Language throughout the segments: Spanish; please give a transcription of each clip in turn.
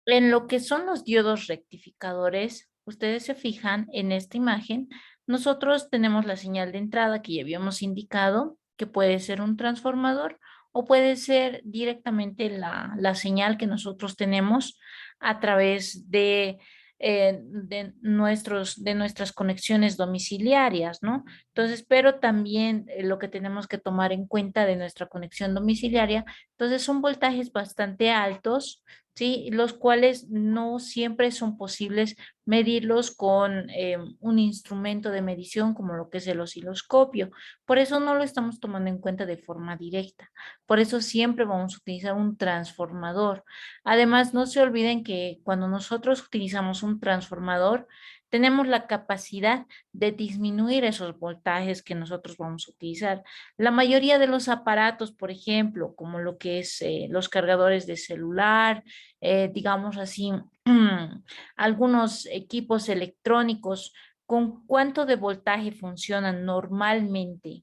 En lo que son los diodos rectificadores, ustedes se fijan en esta imagen, nosotros tenemos la señal de entrada que ya habíamos indicado, que puede ser un transformador o puede ser directamente la señal que nosotros tenemos a través de nuestras conexiones domiciliarias, ¿no? Entonces, pero también lo que tenemos que tomar en cuenta de nuestra conexión domiciliaria, entonces son voltajes bastante altos, ¿sí? Los cuales no siempre son posibles medirlos con un instrumento de medición como lo que es el osciloscopio. Por eso no lo estamos tomando en cuenta de forma directa. Por eso siempre vamos a utilizar un transformador. Además, no se olviden que cuando nosotros utilizamos un transformador, tenemos la capacidad de disminuir esos voltajes que nosotros vamos a utilizar. La mayoría de los aparatos, por ejemplo, como lo que es los cargadores de celular, digamos así, algunos equipos electrónicos, ¿con cuánto de voltaje funcionan normalmente?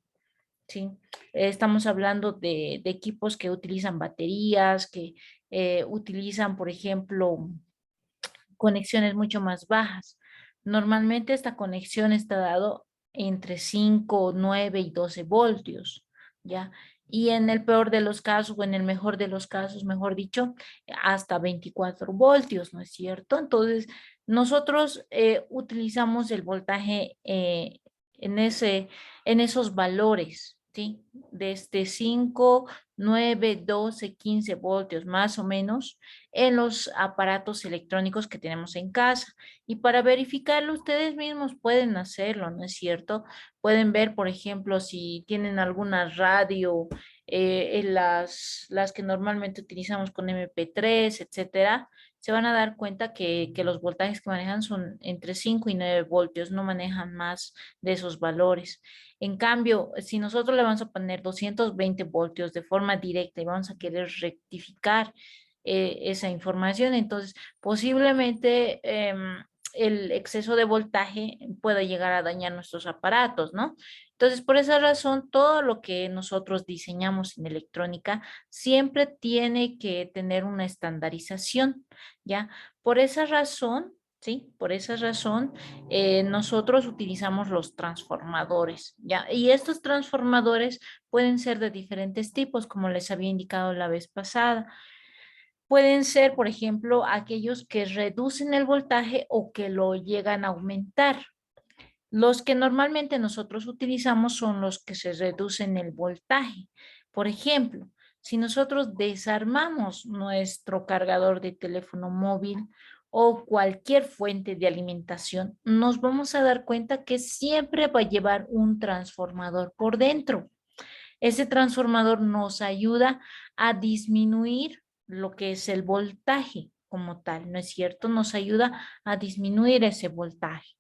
¿Sí? Estamos hablando de equipos que utilizan baterías, que utilizan, por ejemplo, conexiones mucho más bajas. Normalmente esta conexión está dado entre 5, 9 y 12 voltios, ¿ya? Y en el peor de los casos, o en el mejor de los casos, mejor dicho, hasta 24 voltios, ¿no es cierto? Entonces, nosotros utilizamos el voltaje en en esos valores, ¿sí? Desde 5, 9, 12, 15 voltios, más o menos en los aparatos electrónicos que tenemos en casa. Y para verificarlo, ustedes mismos pueden hacerlo, ¿no es cierto? Pueden ver, por ejemplo, si tienen alguna radio, en las que normalmente utilizamos con MP3, etcétera, se van a dar cuenta que los voltajes que manejan son entre 5 y 9 voltios, no manejan más de esos valores. En cambio, si nosotros le vamos a poner 220 voltios de forma directa y vamos a querer rectificar esa información. Entonces, posiblemente el exceso de voltaje pueda llegar a dañar nuestros aparatos, ¿no? Entonces, por esa razón, todo lo que nosotros diseñamos en electrónica siempre tiene que tener una estandarización, ¿ya? Por esa razón, ¿sí? Por esa razón, nosotros utilizamos los transformadores, ¿ya? Y estos transformadores pueden ser de diferentes tipos, como les había indicado la vez pasada. Pueden ser, por ejemplo, aquellos que reducen el voltaje o que lo llegan a aumentar. Los que normalmente nosotros utilizamos son los que se reducen el voltaje. Por ejemplo, si nosotros desarmamos nuestro cargador de teléfono móvil o cualquier fuente de alimentación, nos vamos a dar cuenta que siempre va a llevar un transformador por dentro. Ese transformador nos ayuda a disminuir lo que es el voltaje como tal, ¿no es cierto? Nos ayuda a disminuir ese voltaje.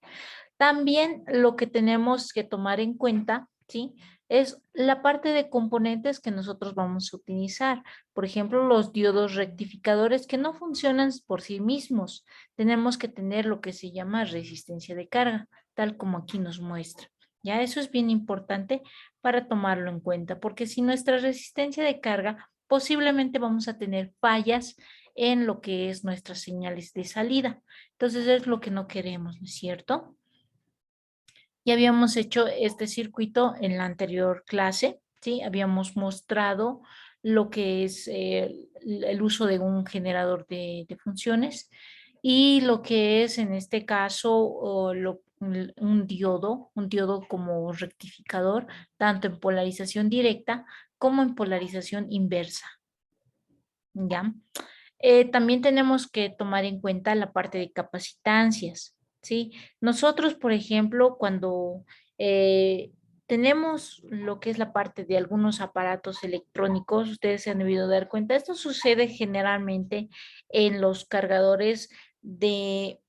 También lo que tenemos que tomar en cuenta, ¿sí? Es la parte de componentes que nosotros vamos a utilizar. Por ejemplo, los diodos rectificadores que no funcionan por sí mismos. Tenemos que tener lo que se llama resistencia de carga, tal como aquí nos muestra. Ya eso es bien importante para tomarlo en cuenta, porque si nuestra resistencia de carga, posiblemente vamos a tener fallas en lo que es nuestras señales de salida. Entonces es lo que no queremos, ¿no es cierto? Ya habíamos hecho este circuito en la anterior clase, ¿sí? Habíamos mostrado lo que es el uso de un generador de funciones y lo que es en este caso un diodo como rectificador, tanto en polarización directa como en polarización inversa, ¿ya? También tenemos que tomar en cuenta la parte de capacitancias, ¿sí? Nosotros, por ejemplo, cuando eh, tenemos lo que es la parte de algunos aparatos electrónicos, ustedes se han debido dar cuenta, esto sucede generalmente en los cargadores de,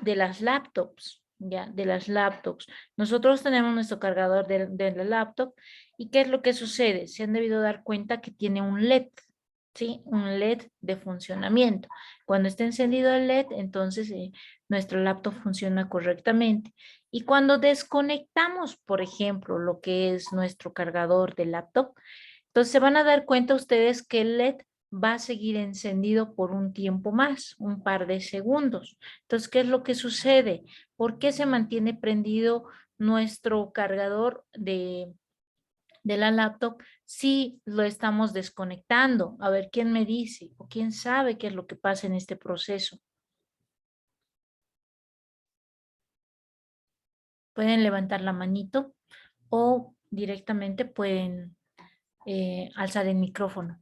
de las laptops. Ya, de las laptops. Nosotros tenemos nuestro cargador de la laptop y ¿qué es lo que sucede? Se han debido dar cuenta que tiene un LED, ¿sí? Un LED de funcionamiento. Cuando está encendido el LED, entonces nuestro laptop funciona correctamente. Y cuando desconectamos, por ejemplo, lo que es nuestro cargador de laptop, entonces se van a dar cuenta ustedes que el LED va a seguir encendido por un tiempo más, un par de segundos. Entonces, ¿qué es lo que sucede? ¿Por qué se mantiene prendido nuestro cargador de la laptop si lo estamos desconectando? A ver, ¿quién me dice o quién sabe qué es lo que pasa en este proceso? Pueden levantar la manito o directamente pueden alzar el micrófono.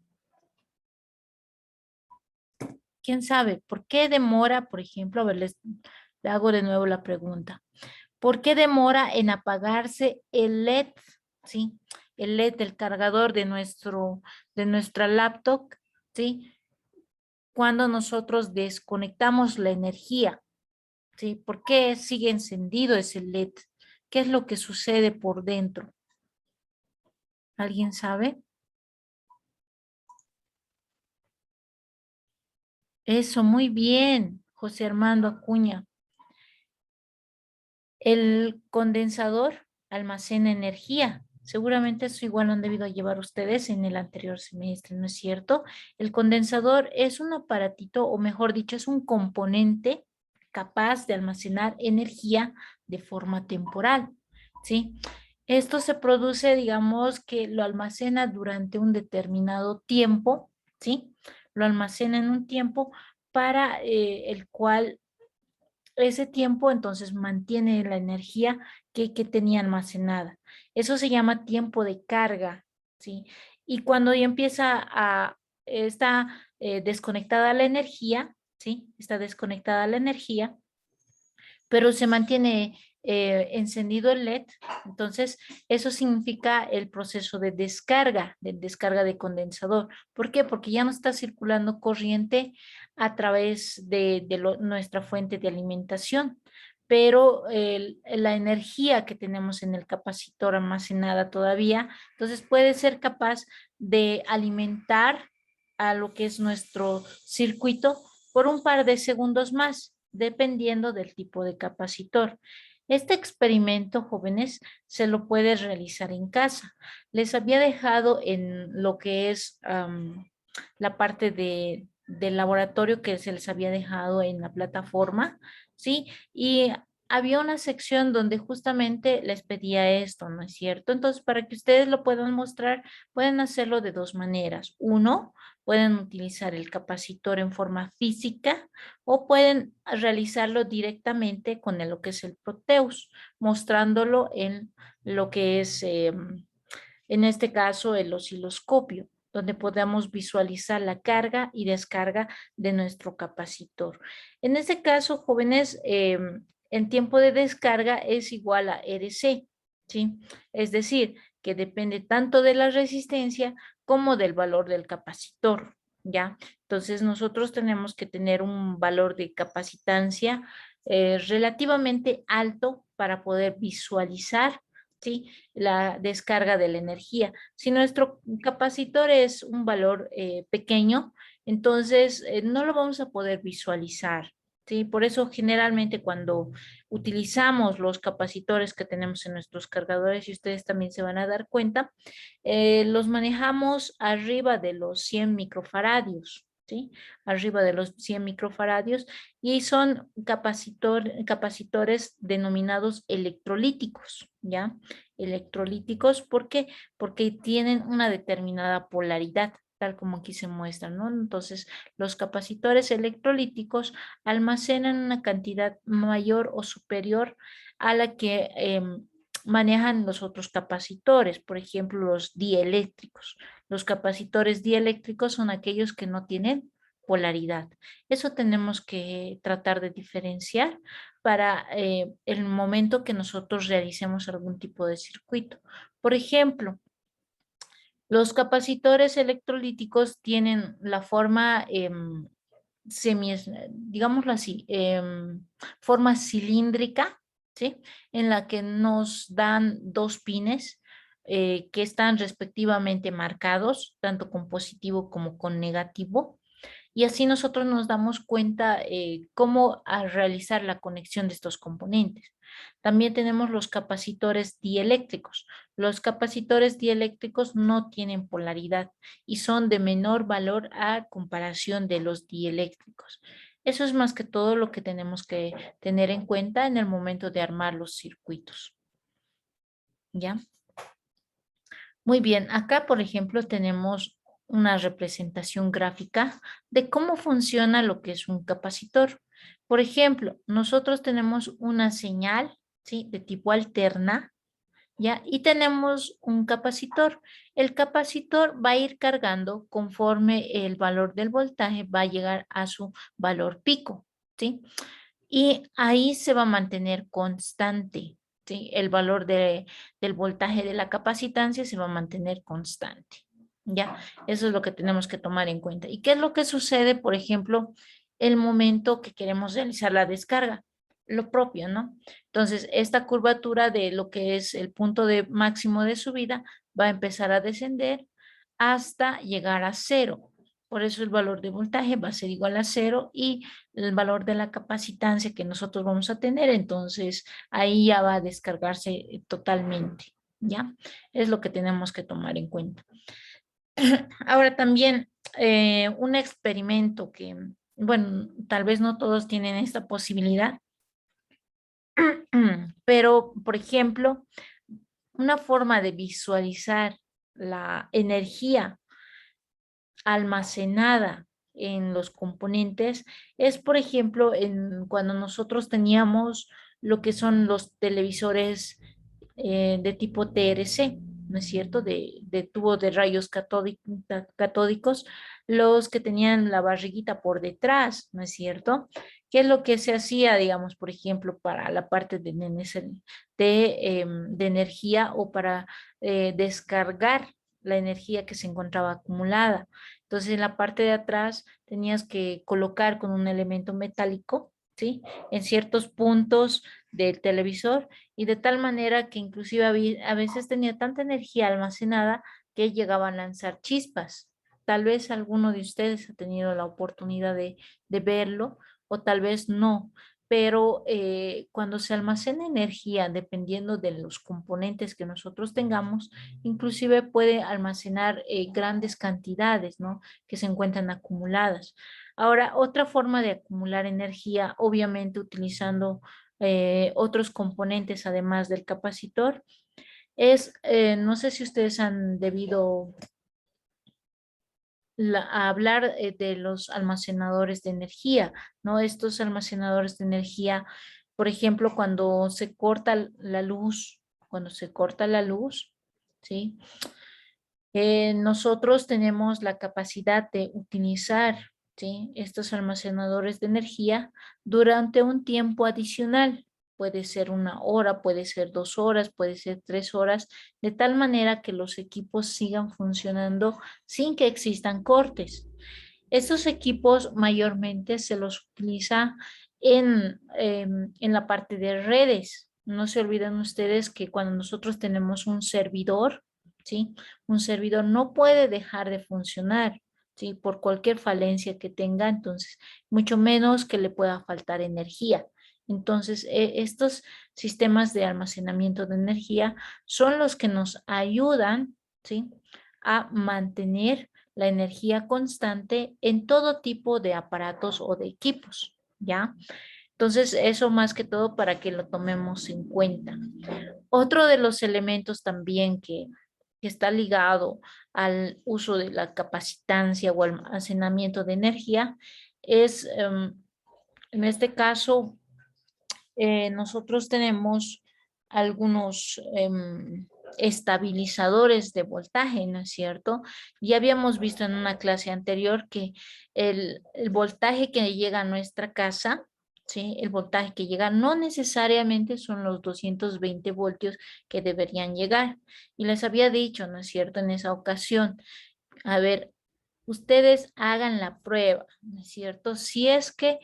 ¿Quién sabe? ¿Por qué demora, por ejemplo? A ver, le hago de nuevo la pregunta. ¿Por qué demora en apagarse el LED? ¿Sí? El LED del cargador de nuestra laptop, ¿sí? Cuando nosotros desconectamos la energía, ¿sí? ¿Por qué sigue encendido ese LED? ¿Qué es lo que sucede por dentro? ¿Alguien sabe? Eso, muy bien, José Armando Acuña. El condensador almacena energía. Seguramente eso igual lo han debido llevar ustedes en el anterior semestre, ¿no es cierto? El condensador es un aparatito, o mejor dicho, es un componente capaz de almacenar energía de forma temporal, ¿sí? Esto se produce, digamos, que lo almacena durante un determinado tiempo, ¿sí? Lo almacena en un tiempo para el cual ese tiempo entonces mantiene la energía que tenía almacenada. Eso se llama tiempo de carga, ¿sí? Y cuando ya está desconectada la energía, ¿sí? Está desconectada la energía, pero se mantiene encendido el LED. Entonces, eso significa el proceso de descarga de condensador. ¿Por qué? Porque ya no está circulando corriente a través de nuestra fuente de alimentación, pero la energía que tenemos en el capacitor almacenada todavía, entonces puede ser capaz de alimentar a lo que es nuestro circuito por un par de segundos más, dependiendo del tipo de capacitor. Este experimento, jóvenes, se lo puede realizar en casa. Les había dejado en lo que es la parte del laboratorio que se les había dejado en la plataforma, ¿sí? Y había una sección donde justamente les pedía esto, ¿no es cierto? Entonces, para que ustedes lo puedan mostrar, pueden hacerlo de dos maneras. Uno, pueden utilizar el capacitor en forma física o pueden realizarlo directamente con lo que es el Proteus, mostrándolo en lo que es, en este caso, el osciloscopio, donde podamos visualizar la carga y descarga de nuestro capacitor. En este caso, jóvenes, el tiempo de descarga es igual a RC, ¿sí? Es decir, que depende tanto de la resistencia como del valor del capacitor, ¿ya? Entonces nosotros tenemos que tener un valor de capacitancia relativamente alto para poder visualizar, ¿sí? La descarga de la energía. Si nuestro capacitor es un valor pequeño, entonces no lo vamos a poder visualizar. Sí, por eso generalmente cuando utilizamos los capacitores que tenemos en nuestros cargadores, y ustedes también se van a dar cuenta, los manejamos arriba de los 100 microfaradios, ¿sí? Arriba de los 100 microfaradios y son capacitores denominados electrolíticos, ¿ya? Electrolíticos, ¿por qué? Porque tienen una determinada polaridad, tal como aquí se muestra, ¿no? Entonces, los capacitores electrolíticos almacenan una cantidad mayor o superior a la que manejan los otros capacitores, por ejemplo, los dieléctricos. Los capacitores dieléctricos son aquellos que no tienen polaridad. Eso tenemos que tratar de diferenciar para el momento que nosotros realicemos algún tipo de circuito. Por ejemplo, los capacitores electrolíticos tienen la forma semi, digámoslo así, forma cilíndrica, ¿sí? En la que nos dan dos pines que están respectivamente marcados, tanto con positivo como con negativo. Y así nosotros nos damos cuenta cómo realizar la conexión de estos componentes. También tenemos los capacitores dieléctricos. Los capacitores dieléctricos no tienen polaridad y son de menor valor a comparación de los dieléctricos. Eso es más que todo lo que tenemos que tener en cuenta en el momento de armar los circuitos. ¿Ya? Muy bien, acá por ejemplo tenemos una representación gráfica de cómo funciona lo que es un capacitor. Por ejemplo, nosotros tenemos una señal, ¿sí? De tipo alterna, ¿ya? Y tenemos un capacitor. El capacitor va a ir cargando conforme el valor del voltaje va a llegar a su valor pico, ¿sí? Y ahí se va a mantener constante, ¿sí? El valor del voltaje de la capacitancia se va a mantener constante, ¿ya? Eso es lo que tenemos que tomar en cuenta. ¿Y qué es lo que sucede, por ejemplo, el momento que queremos realizar la descarga? Lo propio, ¿no? Entonces, esta curvatura de lo que es el punto de máximo de subida va a empezar a descender hasta llegar a cero. Por eso el valor de voltaje va a ser igual a cero y el valor de la capacitancia que nosotros vamos a tener, entonces ahí ya va a descargarse totalmente, ¿ya? Es lo que tenemos que tomar en cuenta. Ahora también un experimento que, bueno, tal vez no todos tienen esta posibilidad, pero por ejemplo, una forma de visualizar la energía almacenada en los componentes es, por ejemplo, cuando nosotros teníamos lo que son los televisores de tipo TRC, ¿no es cierto? De tubo de rayos catódicos, los que tenían la barriguita por detrás, ¿no es cierto? ¿Qué es lo que se hacía, digamos, por ejemplo, para la parte de energía o para descargar la energía que se encontraba acumulada? Entonces, en la parte de atrás tenías que colocar con un elemento metálico, ¿sí? En ciertos puntos del televisor y de tal manera que inclusive a veces tenía tanta energía almacenada que llegaban a lanzar chispas. Tal vez alguno de ustedes ha tenido la oportunidad de verlo o tal vez no, pero cuando se almacena energía, dependiendo de los componentes que nosotros tengamos, inclusive puede almacenar grandes cantidades, ¿no? Que se encuentran acumuladas. Ahora, otra forma de acumular energía, obviamente utilizando otros componentes además del capacitor, es, no sé si ustedes han debido a hablar de los almacenadores de energía, ¿no? Estos almacenadores de energía, por ejemplo, cuando se corta la luz, cuando se corta la luz, ¿sí? Nosotros tenemos la capacidad de utilizar, ¿sí? Estos almacenadores de energía durante un tiempo adicional. Puede ser 1 hora, puede ser 2 horas, puede ser 3 horas, de tal manera que los equipos sigan funcionando sin que existan cortes. Estos equipos mayormente se los utiliza en la parte de redes. No se olviden ustedes que cuando nosotros tenemos un servidor, ¿sí? Un servidor no puede dejar de funcionar, ¿sí? Por cualquier falencia que tenga, entonces, mucho menos que le pueda faltar energía. Entonces, estos sistemas de almacenamiento de energía son los que nos ayudan, ¿sí? A mantener la energía constante en todo tipo de aparatos o de equipos, ¿ya? Entonces, eso más que todo para que lo tomemos en cuenta. Otro de los elementos también que está ligado al uso de la capacitancia o almacenamiento de energía es, en este caso, nosotros tenemos algunos estabilizadores de voltaje, ¿no es cierto? Ya habíamos visto en una clase anterior que el voltaje que llega a nuestra casa, ¿sí? El voltaje que llega no necesariamente son los 220 voltios que deberían llegar. Y les había dicho, ¿no es cierto? En esa ocasión, a ver, ustedes hagan la prueba, ¿no es cierto? Si es que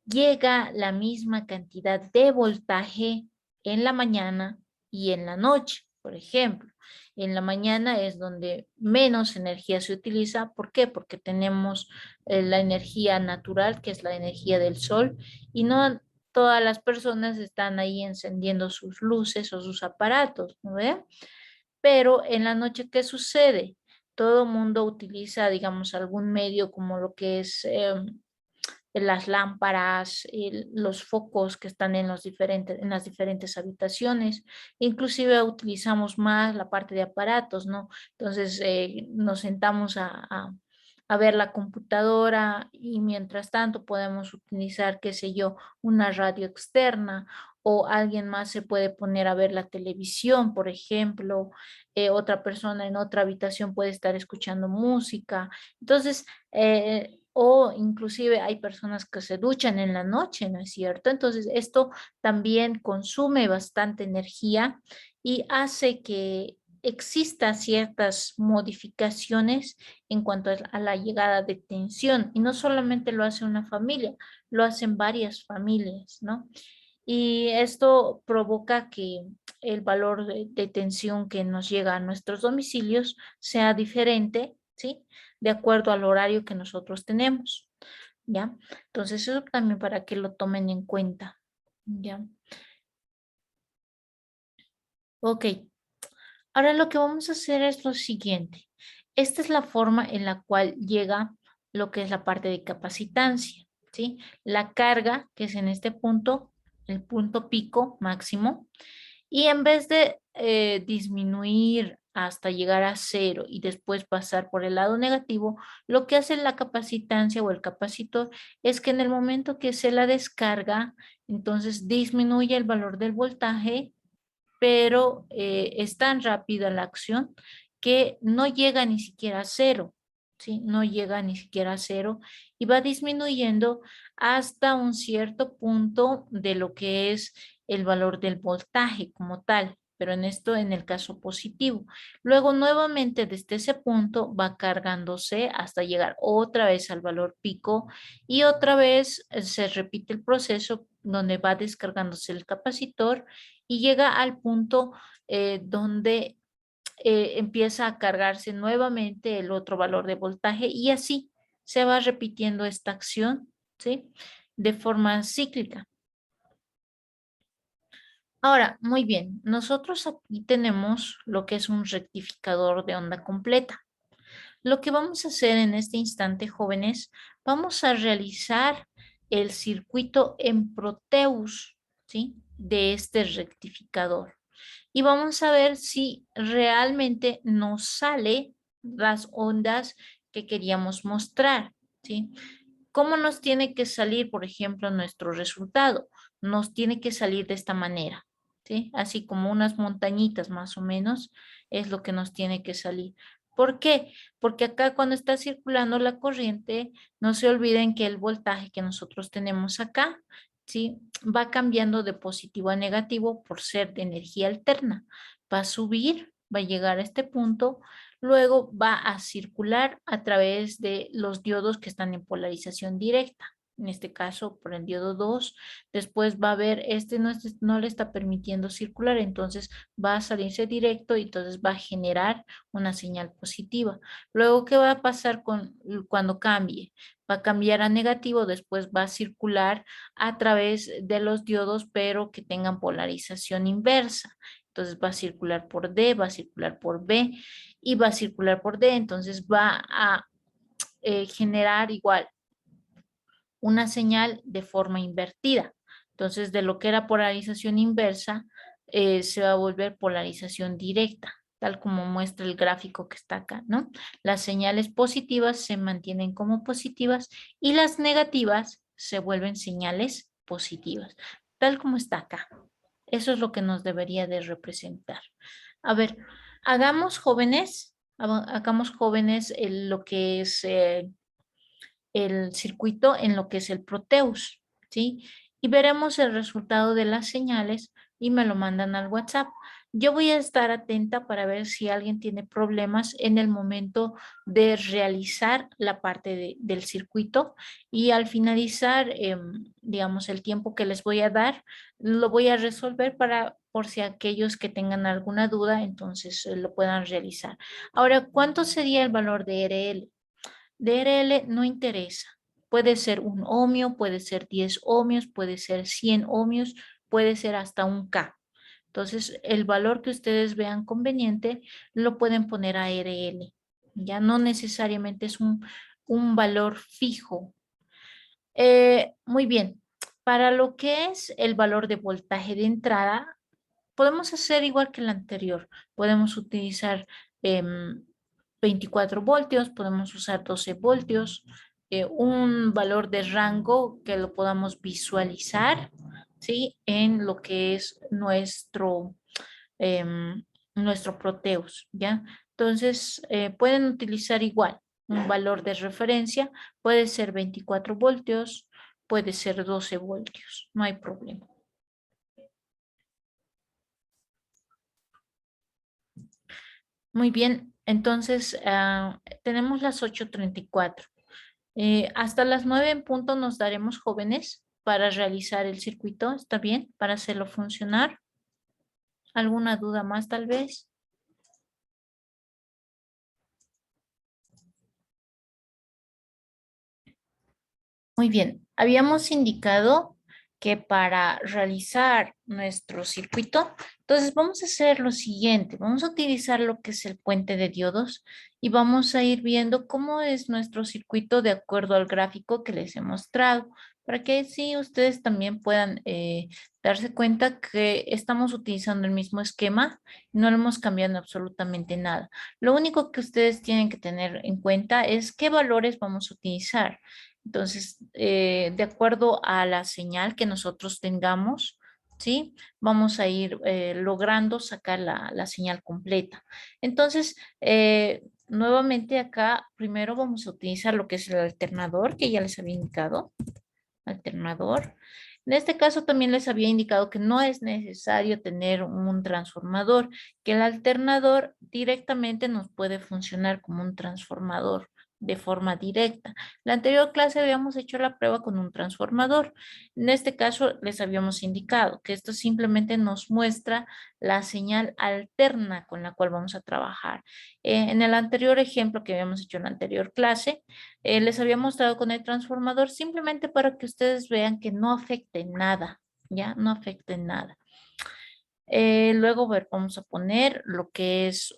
llega la misma cantidad de voltaje en la mañana y en la noche. por ejemplo. En la mañana es donde menos energía se utiliza. ¿Por qué? Porque tenemos la energía natural, que es la energía del sol, y no todas las personas están ahí encendiendo sus luces o sus aparatos, ¿no ve? Pero en la noche, ¿qué sucede? Todo mundo utiliza, digamos, algún medio como lo que es las lámparas, los focos que están en en las diferentes habitaciones. Inclusive utilizamos más la parte de aparatos, ¿no? Entonces nos sentamos a ver la computadora y mientras tanto podemos utilizar, qué sé yo, una radio externa o alguien más se puede poner a ver la televisión, por ejemplo, otra persona en otra habitación puede estar escuchando música. Entonces, o inclusive hay personas que se duchan en la noche, ¿no es cierto? Entonces, esto también consume bastante energía y hace que exista ciertas modificaciones en cuanto a la llegada de tensión. Y no solamente lo hace una familia, lo hacen varias familias, ¿no? Y esto provoca que el valor de tensión que nos llega a nuestros domicilios sea diferente, ¿sí? De acuerdo al horario que nosotros tenemos, ¿ya? Entonces eso también para que lo tomen en cuenta, ¿ya? Ok, ahora lo que vamos a hacer es lo siguiente. Esta es la forma en la cual llega lo que es la parte de capacitancia, ¿sí? La carga, que es en este punto, el punto pico máximo, y en vez de disminuir hasta llegar a cero y después pasar por el lado negativo, lo que hace la capacitancia o el capacitor es que en el momento que se la descarga, entonces disminuye el valor del voltaje, pero es tan rápida la acción que no llega ni siquiera a cero, ¿sí? No llega ni siquiera a cero y va disminuyendo hasta un cierto punto de lo que es el valor del voltaje como tal, pero en esto en el caso positivo. Luego nuevamente desde ese punto va cargándose hasta llegar otra vez al valor pico y otra vez se repite el proceso donde va descargándose el capacitor y llega al punto donde empieza a cargarse nuevamente el otro valor de voltaje y así se va repitiendo esta acción, ¿sí? De forma cíclica. Ahora, muy bien, nosotros aquí tenemos lo que es un rectificador de onda completa. Lo que vamos a hacer en este instante, jóvenes, vamos a realizar el circuito en Proteus, ¿sí? De este rectificador. Y vamos a ver si realmente nos sale las ondas que queríamos mostrar, ¿sí? ¿Cómo nos tiene que salir, por ejemplo, nuestro resultado? Nos tiene que salir de esta manera, ¿sí? Así como unas montañitas más o menos es lo que nos tiene que salir. ¿Por qué? Porque acá cuando está circulando la corriente, no se olviden que el voltaje que nosotros tenemos acá, ¿sí? Va cambiando de positivo a negativo por ser de energía alterna. Va a subir, va a llegar a este punto, luego va a circular a través de los diodos que están en polarización directa. En este caso, por el diodo 2, después va a ver, no le está permitiendo circular, entonces va a salirse directo y entonces va a generar una señal positiva. Luego, ¿qué va a pasar cuando cambie? Va a cambiar a negativo, después va a circular a través de los diodos, pero que tengan polarización inversa. Entonces va a circular por D, va a circular por B y va a circular por D. Entonces va a generar igual una señal de forma invertida. Entonces de lo que era polarización inversa, se va a volver polarización directa, tal como muestra el gráfico que está acá, ¿no? Las señales positivas se mantienen como positivas y las negativas se vuelven señales positivas, tal como está acá. Eso es lo que nos debería de representar. A ver, hagamos jóvenes lo que es el circuito en lo que es el Proteus, ¿sí? Y veremos el resultado de las señales y me lo mandan al WhatsApp. Yo voy a estar atenta para ver si alguien tiene problemas en el momento de realizar la parte del circuito y al finalizar, digamos, el tiempo que les voy a dar, lo voy a resolver por si aquellos que tengan alguna duda, entonces lo puedan realizar. Ahora, ¿cuánto sería el valor de RL? De RL no interesa. Puede ser un ohmio, puede ser 10 ohmios, puede ser 100 ohmios, puede ser hasta un K. Entonces, el valor que ustedes vean conveniente lo pueden poner a RL. Ya no necesariamente es un valor fijo. Muy bien. Para lo que es el valor de voltaje de entrada, podemos hacer igual que el anterior. Podemos utilizar 24 voltios, podemos usar 12 voltios, un valor de rango que lo podamos visualizar, ¿sí? En lo que es nuestro Proteus, ¿ya? Entonces, pueden utilizar igual un valor de referencia, puede ser 24 voltios, puede ser 12 voltios, no hay problema. Muy bien, entonces tenemos las 8:34. Hasta las 9 en punto nos daremos jóvenes para realizar el circuito, ¿está bien? Para hacerlo funcionar. ¿Alguna duda más tal vez? Muy bien, habíamos indicado que para realizar nuestro circuito, entonces vamos a hacer lo siguiente, vamos a utilizar lo que es el puente de diodos y vamos a ir viendo cómo es nuestro circuito de acuerdo al gráfico que les he mostrado, para que así ustedes también puedan darse cuenta que estamos utilizando el mismo esquema, no le hemos cambiado absolutamente nada. Lo único que ustedes tienen que tener en cuenta es qué valores vamos a utilizar. Entonces, de acuerdo a la señal que nosotros tengamos, ¿sí? Vamos a ir logrando sacar la señal completa. Entonces, nuevamente acá, primero vamos a utilizar lo que es el alternador, que ya les había indicado, alternador. En este caso también les había indicado que no es necesario tener un transformador, que el alternador directamente nos puede funcionar como un transformador de forma directa. La anterior clase habíamos hecho la prueba con un transformador. En este caso les habíamos indicado que esto simplemente nos muestra la señal alterna con la cual vamos a trabajar. En el anterior ejemplo que habíamos hecho en la anterior clase, les había mostrado con el transformador simplemente para que ustedes vean que no afecte nada, ¿ya? No afecte nada. Luego, vamos a poner lo que es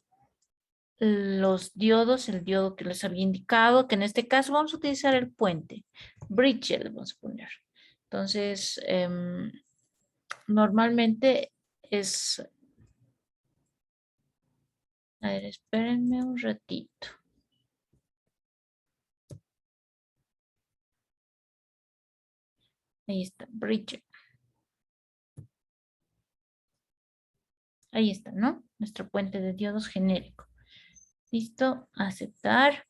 los diodos, el diodo que les había indicado, que en este caso vamos a utilizar el puente. Bridge le vamos a poner. Entonces, normalmente es... A ver, espérenme un ratito. Ahí está, bridge. Ahí está, ¿no? Nuestro puente de diodos genérico. Listo, aceptar.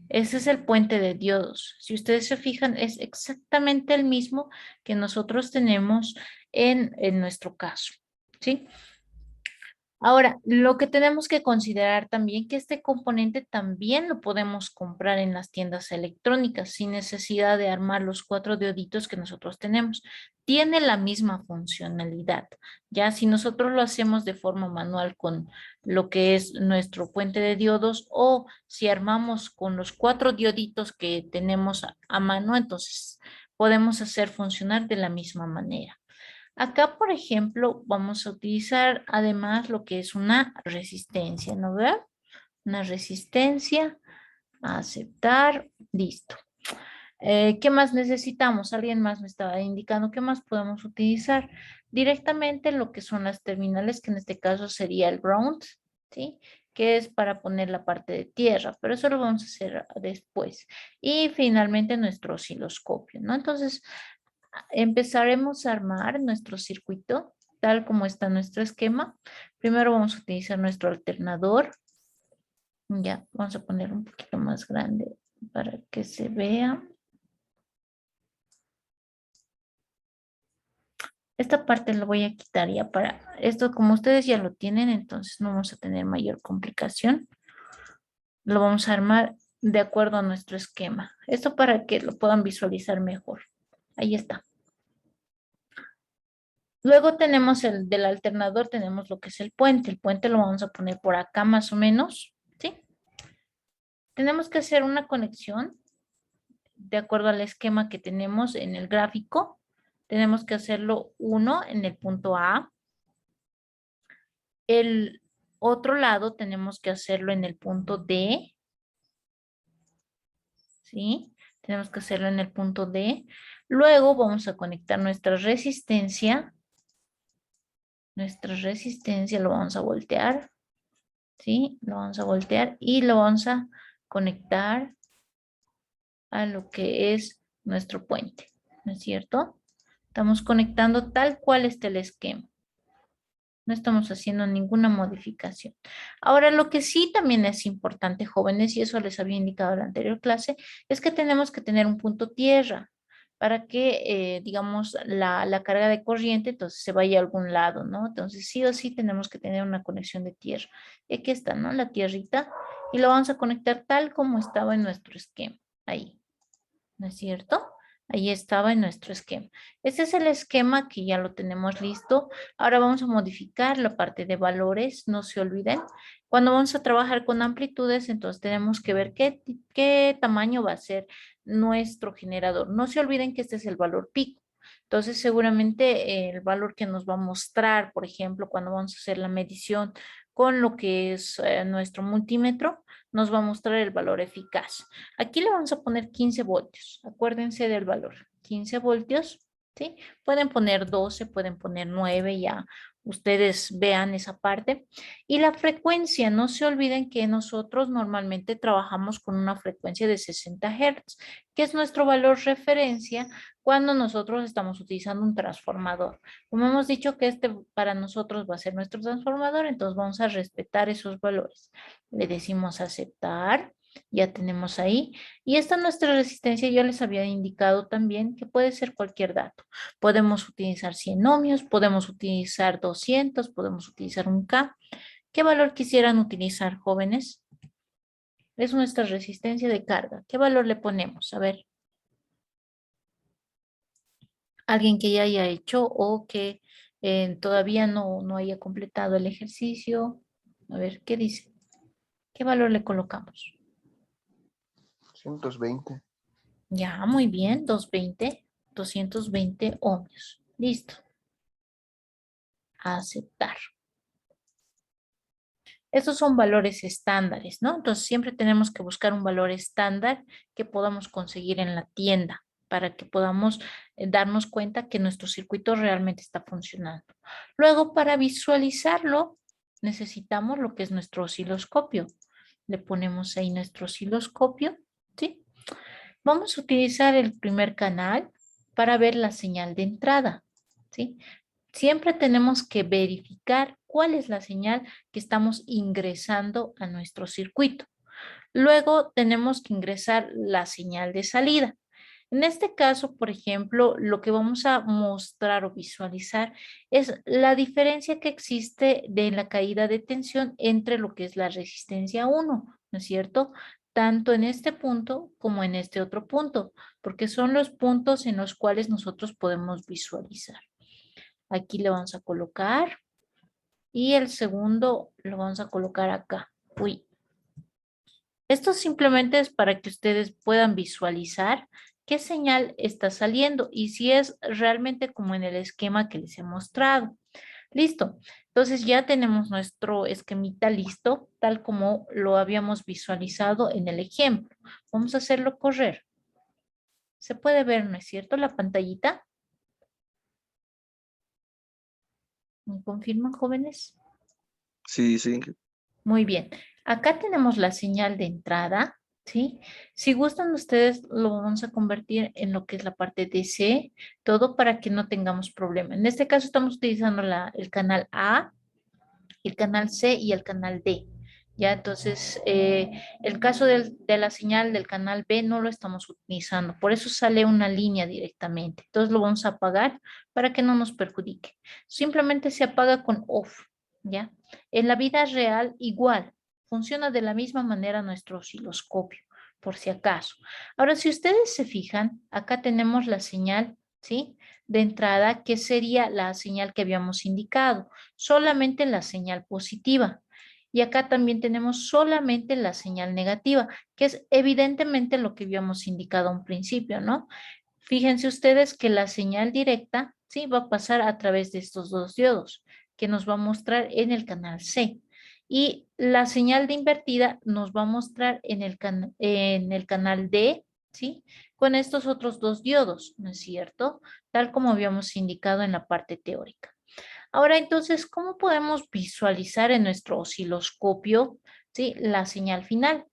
Ese es el puente de diodos. Si ustedes se fijan, es exactamente el mismo que nosotros tenemos en nuestro caso, ¿sí? Ahora, lo que tenemos que considerar también que este componente también lo podemos comprar en las tiendas electrónicas sin necesidad de armar los 4 dioditos que nosotros tenemos. Tiene la misma funcionalidad. Ya si nosotros lo hacemos de forma manual con lo que es nuestro puente de diodos o si armamos con los 4 dioditos que tenemos a mano, entonces podemos hacer funcionar de la misma manera. Acá, por ejemplo, vamos a utilizar además lo que es una resistencia, ¿no ve? Una resistencia, aceptar, listo. ¿Qué más necesitamos? Alguien más me estaba indicando qué más podemos utilizar. Directamente lo que son las terminales, que en este caso sería el ground, ¿sí? Que es para poner la parte de tierra, pero eso lo vamos a hacer después. Y finalmente nuestro osciloscopio, ¿no? Entonces, empezaremos a armar nuestro circuito tal como está nuestro esquema. Primero vamos a utilizar nuestro alternador. Ya, vamos a poner un poquito más grande para que se vea. Esta parte lo voy a quitar ya para esto, como ustedes ya lo tienen, entonces no vamos a tener mayor complicación. Lo vamos a armar de acuerdo a nuestro esquema. Esto para que lo puedan visualizar mejor. Ahí está. Luego tenemos el del alternador, tenemos lo que es el puente. El puente lo vamos a poner por acá más o menos, ¿sí? Tenemos que hacer una conexión de acuerdo al esquema que tenemos en el gráfico. Tenemos que hacerlo uno en el punto A. El otro lado tenemos que hacerlo en el punto D, ¿sí? Tenemos que hacerlo en el punto D. Luego vamos a conectar nuestra resistencia. Nuestra resistencia lo vamos a voltear, ¿sí? Lo vamos a voltear y lo vamos a conectar a lo que es nuestro puente, ¿no es cierto? Estamos conectando tal cual está el esquema. No estamos haciendo ninguna modificación. Ahora, lo que sí también es importante, jóvenes, y eso les había indicado en la anterior clase, es que tenemos que tener un punto tierra para que, digamos, la carga de corriente entonces se vaya a algún lado, ¿no? Entonces, sí o sí tenemos que tener una conexión de tierra. Y aquí está, ¿no? La tierrita. Y lo vamos a conectar tal como estaba en nuestro esquema. Ahí. ¿No es cierto? Ahí estaba en nuestro esquema. Este es el esquema que ya lo tenemos listo. Ahora vamos a modificar la parte de valores, no se olviden. Cuando vamos a trabajar con amplitudes, entonces tenemos que ver qué tamaño va a ser nuestro generador. No se olviden que este es el valor pico. Entonces, seguramente el valor que nos va a mostrar, por ejemplo, cuando vamos a hacer la medición con lo que es nuestro multímetro, nos va a mostrar el valor eficaz. Aquí le vamos a poner 15 voltios. Acuérdense del valor. 15 voltios, ¿sí? Pueden poner 12, pueden poner 9, ya ustedes vean esa parte. Y la frecuencia, no se olviden que nosotros normalmente trabajamos con una frecuencia de 60 Hz, que es nuestro valor referencia cuando nosotros estamos utilizando un transformador. Como hemos dicho que este para nosotros va a ser nuestro transformador, entonces vamos a respetar esos valores. Le decimos aceptar. Ya tenemos ahí. Y esta nuestra resistencia ya les había indicado también que puede ser cualquier dato. Podemos utilizar 100 ohmios, podemos utilizar 200, podemos utilizar un K. ¿Qué valor quisieran utilizar, jóvenes? Es nuestra resistencia de carga. ¿Qué valor le ponemos? A ver, alguien que ya haya hecho o que todavía no haya completado el ejercicio. A ver, ¿qué dice? ¿Qué valor le colocamos? 220. Ya, muy bien, 220 ohmios. Listo. A aceptar. Estos son valores estándares, ¿no? Entonces siempre tenemos que buscar un valor estándar que podamos conseguir en la tienda para que podamos darnos cuenta que nuestro circuito realmente está funcionando. Luego, para visualizarlo, necesitamos lo que es nuestro osciloscopio. Le ponemos ahí nuestro osciloscopio, ¿sí? Vamos a utilizar el primer canal para ver la señal de entrada, ¿sí? Siempre tenemos que verificar cuál es la señal que estamos ingresando a nuestro circuito. Luego tenemos que ingresar la señal de salida. En este caso, por ejemplo, lo que vamos a mostrar o visualizar es la diferencia que existe de la caída de tensión entre lo que es la resistencia 1, ¿no es cierto? Tanto en este punto como en este otro punto, porque son los puntos en los cuales nosotros podemos visualizar. Aquí le vamos a colocar y el segundo lo vamos a colocar acá. Uy, esto simplemente es para que ustedes puedan visualizar qué señal está saliendo y si es realmente como en el esquema que les he mostrado. Listo. Entonces ya tenemos nuestro esquemita listo, tal como lo habíamos visualizado en el ejemplo. Vamos a hacerlo correr. Se puede ver, ¿no es cierto? La pantallita. ¿Me confirman, jóvenes? Sí, sí. Muy bien. Acá tenemos la señal de entrada, ¿sí? Si gustan ustedes, lo vamos a convertir en lo que es la parte DC, todo para que no tengamos problema. En este caso estamos utilizando el canal A, el canal C y el canal D. Ya, entonces, el caso de la señal del canal B no lo estamos utilizando, por eso sale una línea directamente. Entonces lo vamos a apagar para que no nos perjudique. Simplemente se apaga con off, ¿ya? En la vida real igual, funciona de la misma manera nuestro osciloscopio, por si acaso. Ahora, si ustedes se fijan, acá tenemos la señal ¿sí? De entrada, ¿qué sería la señal que habíamos indicado? Solamente la señal positiva. Y acá también tenemos solamente la señal negativa, que es evidentemente lo que habíamos indicado a un principio, ¿no? Fíjense ustedes que la señal directa, ¿sí? Va a pasar a través de estos dos diodos, que nos va a mostrar en el canal C. Y la señal de invertida nos va a mostrar en el canal D, ¿sí? Con estos otros dos diodos, ¿no es cierto? Tal como habíamos indicado en la parte teórica. Ahora, entonces, ¿cómo podemos visualizar en nuestro osciloscopio, ¿sí? La señal final?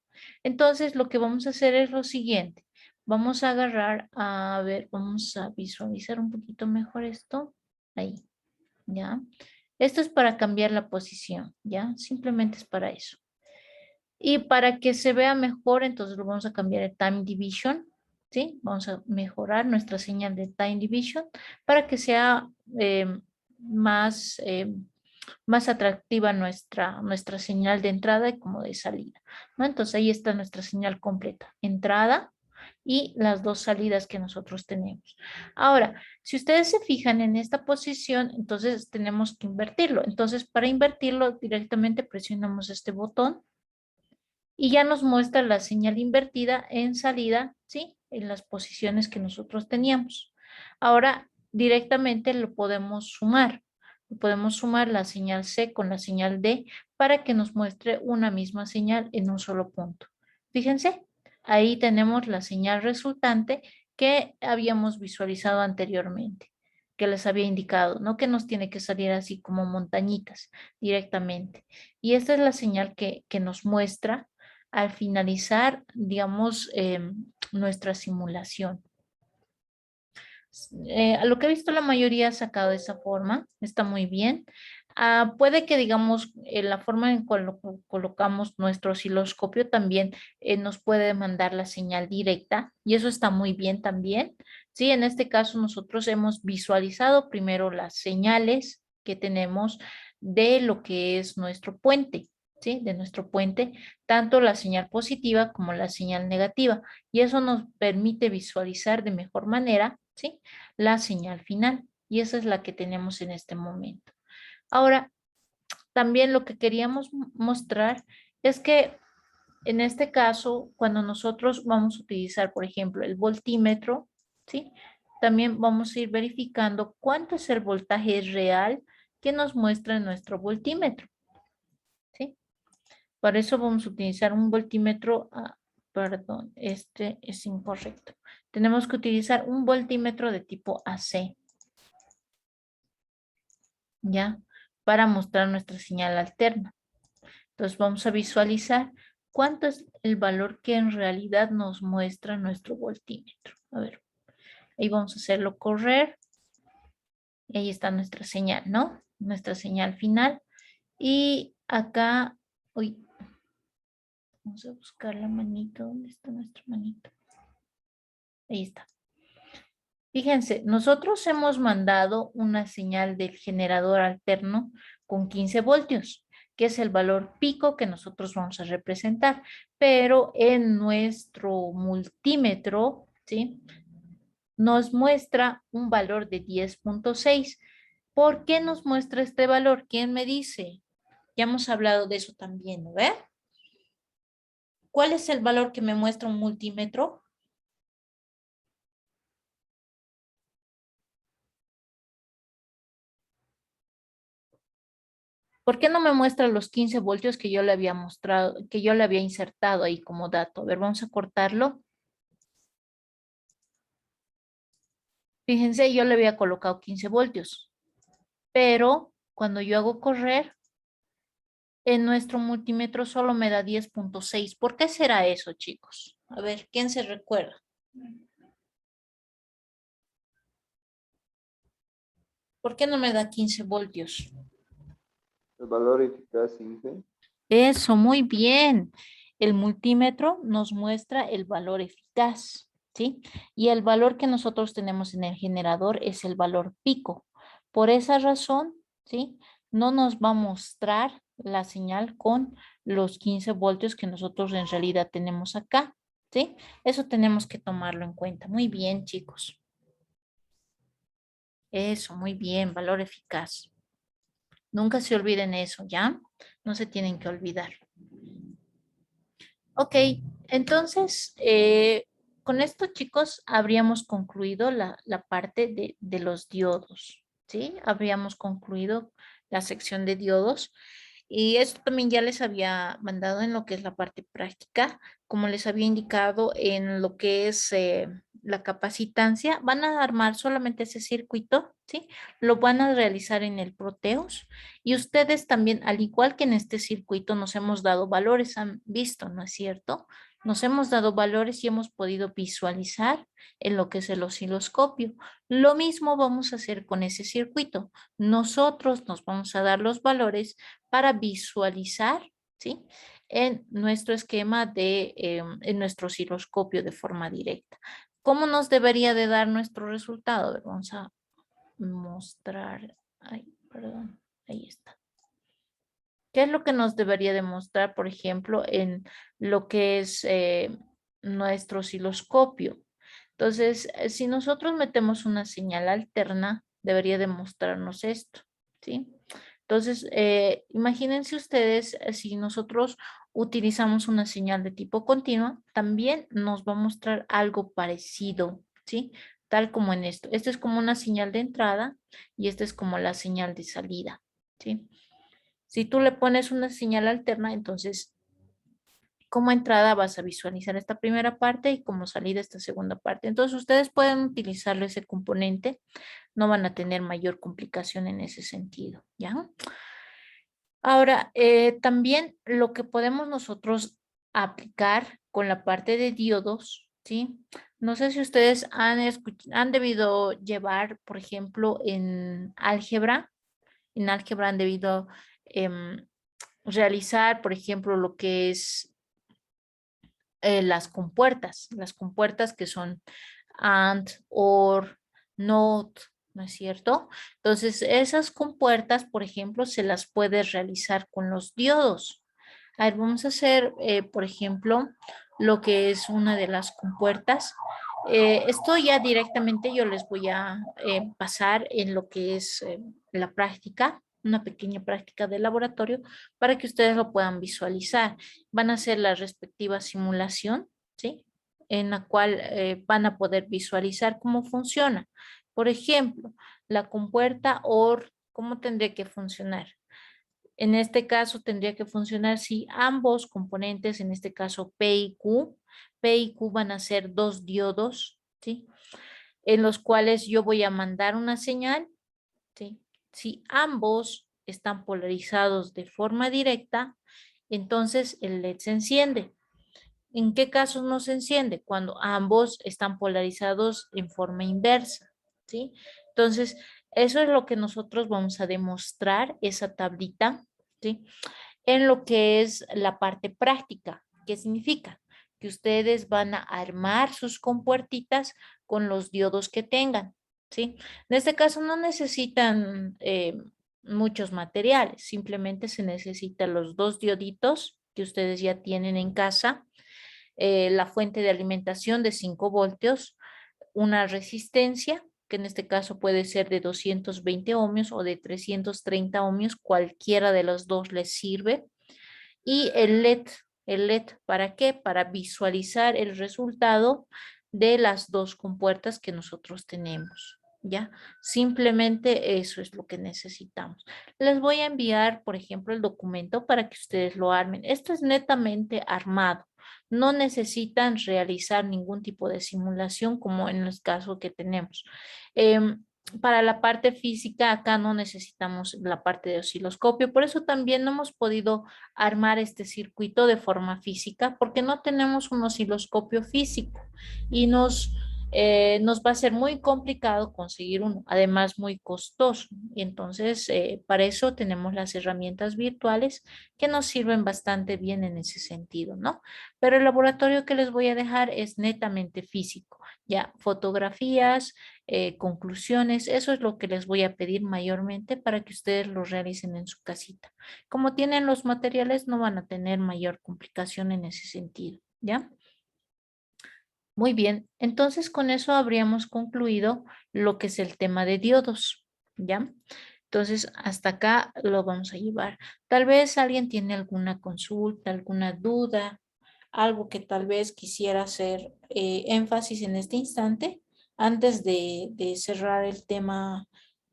Entonces, lo que vamos a hacer es lo siguiente. Vamos a agarrar, a ver, vamos a visualizar un poquito mejor esto. Ahí, ¿ya? Esto es para cambiar la posición, ¿ya? Simplemente es para eso. Y para que se vea mejor, entonces lo vamos a cambiar el time division, ¿sí? Vamos a mejorar nuestra señal de time division para que sea más, más atractiva nuestra señal de entrada y como de salida, ¿no? Entonces ahí está nuestra señal completa, entrada y las dos salidas que nosotros tenemos. Ahora, si ustedes se fijan en esta posición, entonces tenemos que invertirlo. Entonces, para invertirlo, directamente presionamos este botón y ya nos muestra la señal invertida en salida, ¿sí? En las posiciones que nosotros teníamos. Ahora, directamente lo podemos sumar. Podemos sumar la señal C con la señal D para que nos muestre una misma señal en un solo punto. Fíjense, ahí tenemos la señal resultante que habíamos visualizado anteriormente, que les había indicado, no que nos tiene que salir así como montañitas directamente. Y esta es la señal que nos muestra al finalizar, digamos, nuestra simulación. A lo que he visto, la mayoría ha sacado de esa forma, está muy bien. Puede que, digamos, la forma en colocamos nuestro osciloscopio también nos puede mandar la señal directa y eso está muy bien también. Sí, en este caso nosotros hemos visualizado primero las señales que tenemos de lo que es nuestro puente. ¿Sí? De nuestro puente, tanto la señal positiva como la señal negativa. Y eso nos permite visualizar de mejor manera, ¿sí? La señal final. Y esa es la que tenemos en este momento. Ahora, también lo que queríamos mostrar es que en este caso, cuando nosotros vamos a utilizar, por ejemplo, el voltímetro, ¿sí? También vamos a ir verificando cuánto es el voltaje real que nos muestra en nuestro voltímetro, ¿sí? Para eso vamos a utilizar un voltímetro, perdón, este es incorrecto. Tenemos que utilizar un voltímetro de tipo AC, ¿ya? Para mostrar nuestra señal alterna. Entonces vamos a visualizar cuánto es el valor que en realidad nos muestra nuestro voltímetro. A ver, ahí vamos a hacerlo correr. Y ahí está nuestra señal, ¿no? Nuestra señal final. Y acá, uy, vamos a buscar la manito. ¿Dónde está nuestra manito? Ahí está. Fíjense, nosotros hemos mandado una señal del generador alterno con 15 voltios, que es el valor pico que nosotros vamos a representar, pero en nuestro multímetro, ¿sí? Nos muestra un valor de 10.6. ¿Por qué nos muestra este valor? ¿Quién me dice? Ya hemos hablado de eso también, ¿no ve? ¿Cuál es el valor que me muestra un multímetro? ¿Por qué no me muestra los 15 voltios que yo le había mostrado, que yo le había insertado ahí como dato? A ver, vamos a cortarlo. Fíjense, yo le había colocado 15 voltios, pero cuando yo hago correr, en nuestro multímetro solo me da 10.6. ¿Por qué será eso, chicos? A ver, ¿quién se recuerda? ¿Por qué no me da 15 voltios? El valor eficaz 15. Eso, muy bien. El multímetro nos muestra el valor eficaz, ¿sí? Y el valor que nosotros tenemos en el generador es el valor pico. Por esa razón, ¿sí? No nos va a mostrar la señal con los 15 voltios que nosotros en realidad tenemos acá, ¿sí? Eso tenemos que tomarlo en cuenta. Muy bien, chicos. Eso, muy bien, valor eficaz. Nunca se olviden eso, ¿ya? No se tienen que olvidar. Ok, entonces, con esto, chicos, habríamos concluido la parte de los diodos, ¿sí? Habríamos concluido la sección de diodos. Y esto también ya les había mandado en lo que es la parte práctica, como les había indicado en lo que es la capacitancia, van a armar solamente ese circuito, ¿sí? Lo van a realizar en el Proteus y ustedes también, al igual que en este circuito, nos hemos dado valores, han visto, ¿no es cierto? Nos hemos dado valores y hemos podido visualizar en lo que es el osciloscopio. Lo mismo vamos a hacer con ese circuito. Nosotros nos vamos a dar los valores para visualizar, ¿sí? En nuestro esquema en nuestro osciloscopio de forma directa. ¿Cómo nos debería de dar nuestro resultado? A ver, vamos a mostrar, ay, perdón, ahí está. ¿Qué es lo que nos debería demostrar, por ejemplo, en lo que es nuestro osciloscopio? Entonces, si nosotros metemos una señal alterna, debería demostrarnos esto, ¿sí? Entonces, imagínense ustedes, si nosotros utilizamos una señal de tipo continua, también nos va a mostrar algo parecido, ¿sí? Tal como en esto. Esto es como una señal de entrada y esta es como la señal de salida, ¿sí? Si tú le pones una señal alterna, entonces como entrada vas a visualizar esta primera parte y como salida esta segunda parte. Entonces ustedes pueden utilizarlo ese componente, no van a tener mayor complicación en ese sentido, ¿ya? Ahora, también lo que podemos nosotros aplicar con la parte de diodos, ¿sí? No sé si ustedes han debido llevar, por ejemplo, en álgebra han debido em, realizar, por ejemplo, lo que es las compuertas que son AND, OR, NOT, ¿no es cierto? Entonces, esas compuertas, por ejemplo, se las puede realizar con los diodos. A ver, vamos a hacer, por ejemplo, lo que es una de las compuertas. Esto ya directamente yo les voy a pasar en lo que es la práctica, una pequeña práctica de laboratorio para que ustedes lo puedan visualizar. Van a hacer la respectiva simulación, ¿sí? En la cual van a poder visualizar cómo funciona. Por ejemplo, la compuerta OR, ¿cómo tendría que funcionar? En este caso tendría que funcionar si ambos componentes, en este caso P y Q van a ser dos diodos, ¿sí? En los cuales yo voy a mandar una señal, ¿sí? Si ambos están polarizados de forma directa, entonces el LED se enciende. ¿En qué casos no se enciende? Cuando ambos están polarizados en forma inversa, ¿sí? Entonces, eso es lo que nosotros vamos a demostrar, esa tablita, ¿sí? En lo que es la parte práctica. ¿Qué significa? Que ustedes van a armar sus compuertitas con los diodos que tengan, ¿sí? En este caso no necesitan muchos materiales, simplemente se necesitan los dos dioditos que ustedes ya tienen en casa, la fuente de alimentación de 5 voltios, una resistencia, que en este caso puede ser de 220 ohmios o de 330 ohmios, cualquiera de los dos les sirve, y el LED, ¿para qué? Para visualizar el resultado de las dos compuertas que nosotros tenemos. ¿Ya? Simplemente eso es lo que necesitamos. Les voy a enviar, por ejemplo, el documento para que ustedes lo armen. Esto es netamente armado. No necesitan realizar ningún tipo de simulación como en el caso que tenemos. Para la parte física, acá no necesitamos la parte de osciloscopio, por eso también no hemos podido armar este circuito de forma física porque no tenemos un osciloscopio físico y nos va a ser muy complicado conseguir uno, además muy costoso. Y entonces, para eso tenemos las herramientas virtuales que nos sirven bastante bien en ese sentido, ¿no? Pero el laboratorio que les voy a dejar es netamente físico, ya fotografías, conclusiones, eso es lo que les voy a pedir mayormente para que ustedes lo realicen en su casita. Como tienen los materiales, no van a tener mayor complicación en ese sentido, ¿ya? Muy bien, entonces con eso habríamos concluido lo que es el tema de diodos, ¿ya? Entonces, hasta acá lo vamos a llevar. Tal vez alguien tiene alguna consulta, alguna duda, algo que tal vez quisiera hacer énfasis en este instante antes de cerrar el tema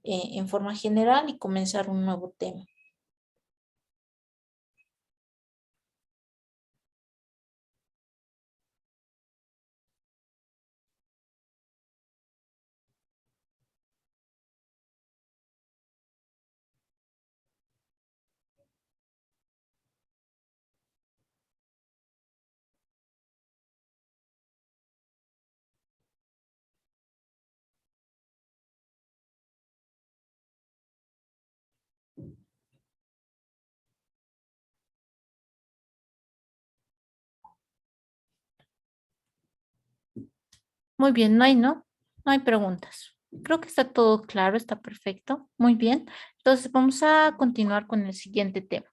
en forma general y comenzar un nuevo tema. Muy bien, no hay preguntas. Creo que está todo claro, está perfecto. Muy bien. Entonces vamos a continuar con el siguiente tema.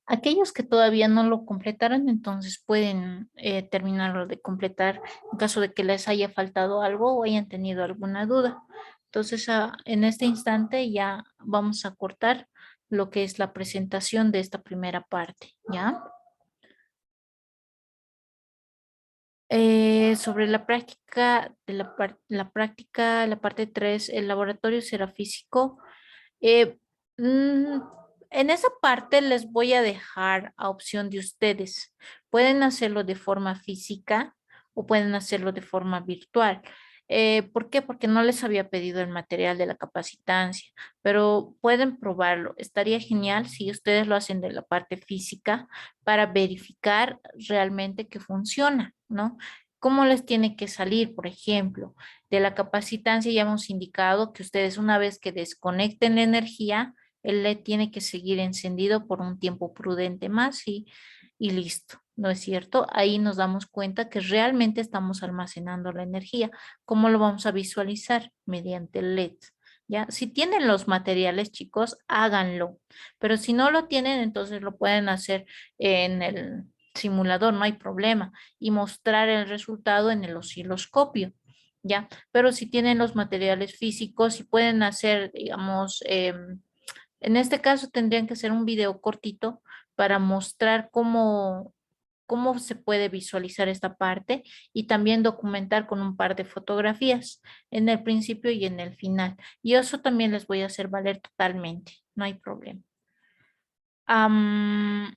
Aquellos que todavía no lo completaron, entonces pueden terminarlo de completar en caso de que les haya faltado algo o hayan tenido alguna duda. Entonces, en este instante ya vamos a cortar lo que es la presentación de esta primera parte, ¿ya? Sobre la práctica de la práctica, la parte 3, el laboratorio será físico. Eh, mm, en esa parte les voy a dejar a opción de ustedes. Pueden hacerlo de forma física o pueden hacerlo de forma virtual. ¿Por qué? Porque no les había pedido el material de la capacitancia, pero pueden probarlo. Estaría genial si ustedes lo hacen de la parte física para verificar realmente que funciona, ¿no? ¿Cómo les tiene que salir, por ejemplo? De la capacitancia ya hemos indicado que ustedes una vez que desconecten la energía, el LED tiene que seguir encendido por un tiempo prudente más y listo, ¿no es cierto? Ahí nos damos cuenta que realmente estamos almacenando la energía. ¿Cómo lo vamos a visualizar? Mediante el LED. ¿Ya? Si tienen los materiales, chicos, háganlo. Pero si no lo tienen, entonces lo pueden hacer en el simulador, no hay problema, y mostrar el resultado en el osciloscopio. ¿Ya? Pero si tienen los materiales físicos y pueden hacer, digamos, en este caso tendrían que hacer un video cortito para mostrar cómo se puede visualizar esta parte y también documentar con un par de fotografías en el principio y en el final. Y eso también les voy a hacer valer totalmente, no hay problema. Am,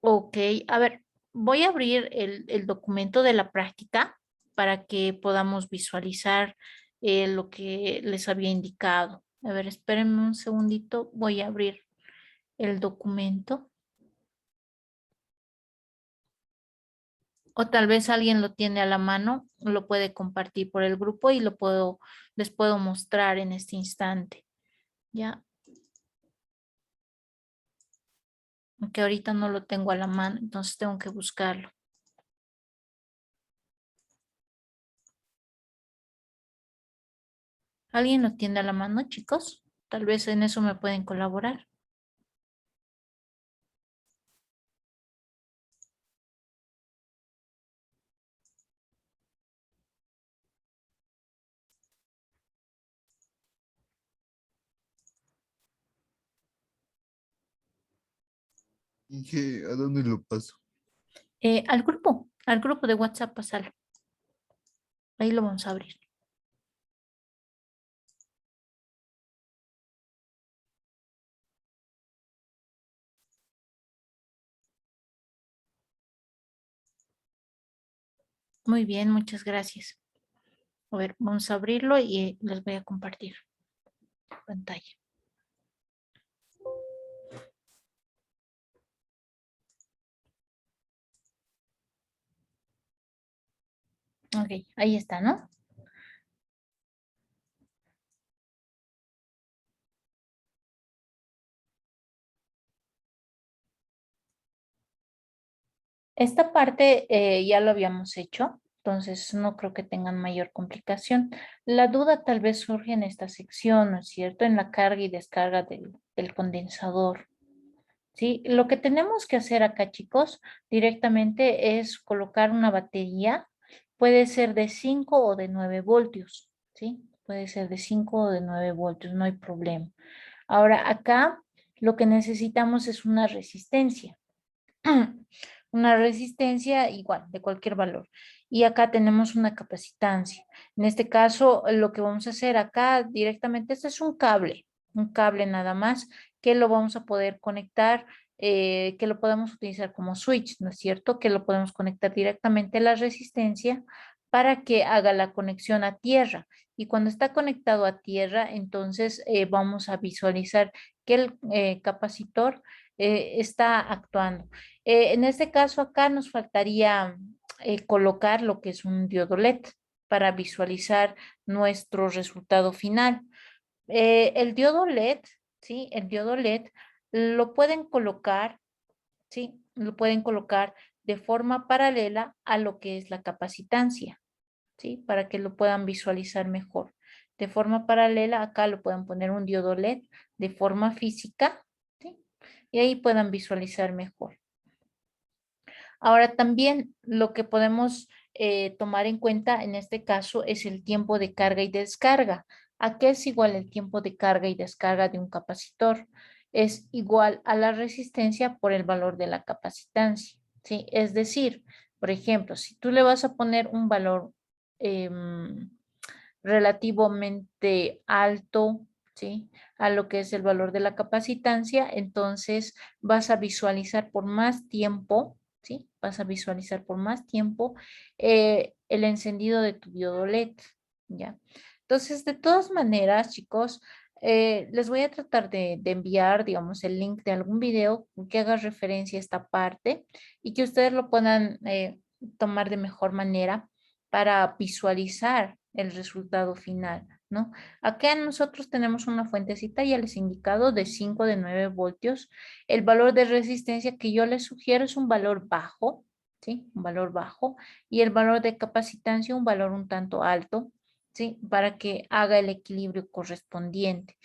ok, a ver, voy a abrir el documento de la práctica para que podamos visualizar lo que les había indicado. A ver, espérenme un segundito, voy a abrir el documento. O tal vez alguien lo tiene a la mano, lo puede compartir por el grupo y les puedo mostrar en este instante. Ya, aunque ahorita no lo tengo a la mano, entonces tengo que buscarlo. ¿Alguien lo tiene a la mano, chicos? Tal vez en eso me pueden colaborar. Dije, ¿a dónde lo paso? Al grupo de WhatsApp, pasarlo. Ahí lo vamos a abrir. Muy bien, muchas gracias. A ver, vamos a abrirlo y les voy a compartir pantalla. Ok, ahí está, ¿no? Esta parte ya lo habíamos hecho, entonces no creo que tengan mayor complicación. La duda tal vez surge en esta sección, ¿no es cierto? En la carga y descarga del condensador. ¿sí? Lo que tenemos que hacer acá, chicos, directamente es colocar una batería. Puede ser de 5 o de 9 voltios, ¿sí? Puede ser de 5 o de 9 voltios, no hay problema. Ahora, acá lo que necesitamos es una resistencia. Una resistencia igual, de cualquier valor. Y acá tenemos una capacitancia. En este caso, lo que vamos a hacer acá directamente, este es un cable nada más, que lo vamos a poder conectar, que lo podemos utilizar como switch, ¿no es cierto? Que lo podemos conectar directamente a la resistencia para que haga la conexión a tierra. Y cuando está conectado a tierra, entonces vamos a visualizar que el capacitor está actuando. En este caso acá nos faltaría colocar lo que es un diodo LED para visualizar nuestro resultado final. El diodo LED, ¿sí? El diodo LED lo pueden colocar, ¿sí? Lo pueden colocar de forma paralela a lo que es la capacitancia, ¿sí? Para que lo puedan visualizar mejor. De forma paralela, acá lo pueden poner un diodo LED de forma física, ¿sí? Y ahí puedan visualizar mejor. Ahora también lo que podemos tomar en cuenta en este caso es el tiempo de carga y descarga. ¿A qué es igual el tiempo de carga y descarga de un capacitor? Es igual a la resistencia por el valor de la capacitancia, ¿sí? Es decir, por ejemplo, si tú le vas a poner un valor relativamente alto, ¿sí? A lo que es el valor de la capacitancia, entonces vas a visualizar por más tiempo, ¿sí? Vas a visualizar por más tiempo el encendido de tu diodo LED, ¿ya? Entonces, de todas maneras, chicos, les voy a tratar de enviar, digamos, el link de algún video que haga referencia a esta parte y que ustedes lo puedan tomar de mejor manera para visualizar el resultado final, ¿no? Acá nosotros tenemos una fuentecita, ya les he indicado, de 5 de 9 voltios. El valor de resistencia que yo les sugiero es un valor bajo, ¿sí? Un valor bajo. Y el valor de capacitancia, un valor un tanto alto, ¿sí? Para que haga el equilibrio correspondiente.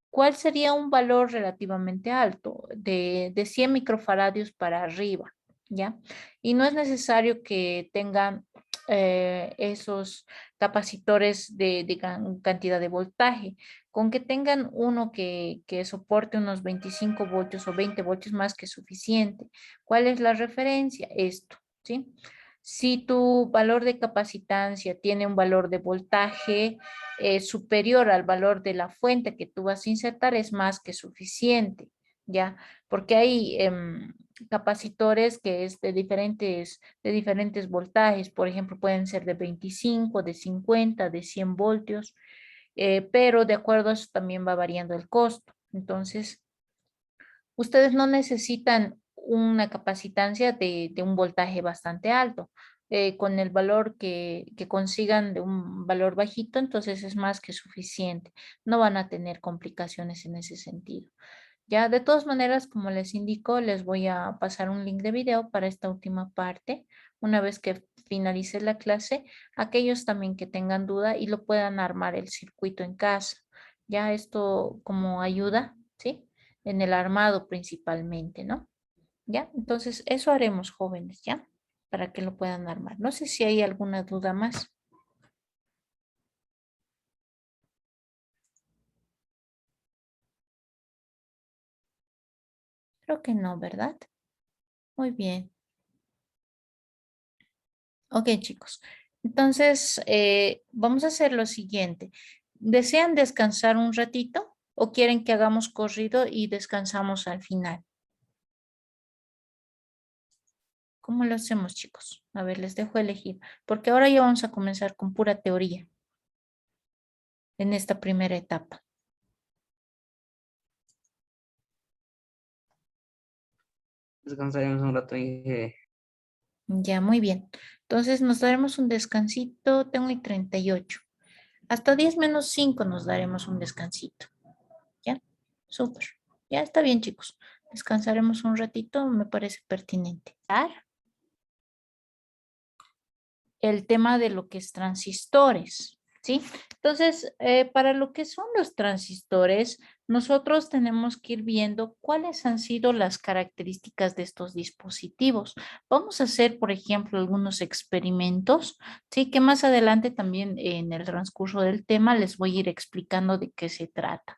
¿Cuál sería un valor relativamente alto? De 100 microfaradios para arriba, ¿ya? Y no es necesario que tengan esos capacitores de gran cantidad de voltaje. Con que tengan uno que soporte unos 25 voltios o 20 voltios más que suficiente. ¿Cuál es la referencia? Esto, ¿sí? Si tu valor de capacitancia tiene un valor de voltaje superior al valor de la fuente que tú vas a insertar, es más que suficiente, ¿ya? Porque hay capacitores que es de diferentes voltajes, por ejemplo, pueden ser de 25, de 50, de 100 voltios, pero de acuerdo a eso también va variando el costo. Entonces, ustedes no necesitan una capacitancia de un voltaje bastante alto. Con el valor que consigan de un valor bajito, entonces es más que suficiente. No van a tener complicaciones en ese sentido. Ya, de todas maneras, como les indico, les voy a pasar un link de video para esta última parte. Una vez que finalice la clase, aquellos también que tengan duda y lo puedan armar el circuito en casa. Ya esto como ayuda, ¿sí? En el armado principalmente, ¿no? Ya, entonces eso haremos, jóvenes, ¿ya? Para que lo puedan armar. No sé si hay alguna duda más. Creo que no, ¿verdad? Muy bien. Ok, chicos. Entonces, vamos a hacer lo siguiente. ¿Desean descansar un ratito o quieren que hagamos corrido y descansamos al final? ¿Cómo lo hacemos, chicos? A ver, les dejo elegir, porque ahora ya vamos a comenzar con pura teoría en esta primera etapa. Descansaremos un rato y Ya, muy bien. Entonces nos daremos un descansito. Tengo y 38. Hasta 10 menos 5 nos daremos un descansito. ¿Ya? Súper. Ya está bien, chicos. Descansaremos un ratito, me parece pertinente. El tema de lo que es transistores, ¿sí? Entonces, para lo que son los transistores, nosotros tenemos que ir viendo cuáles han sido las características de estos dispositivos. Vamos a hacer, por ejemplo, algunos experimentos, ¿sí? Que más adelante también en el transcurso del tema les voy a ir explicando de qué se trata.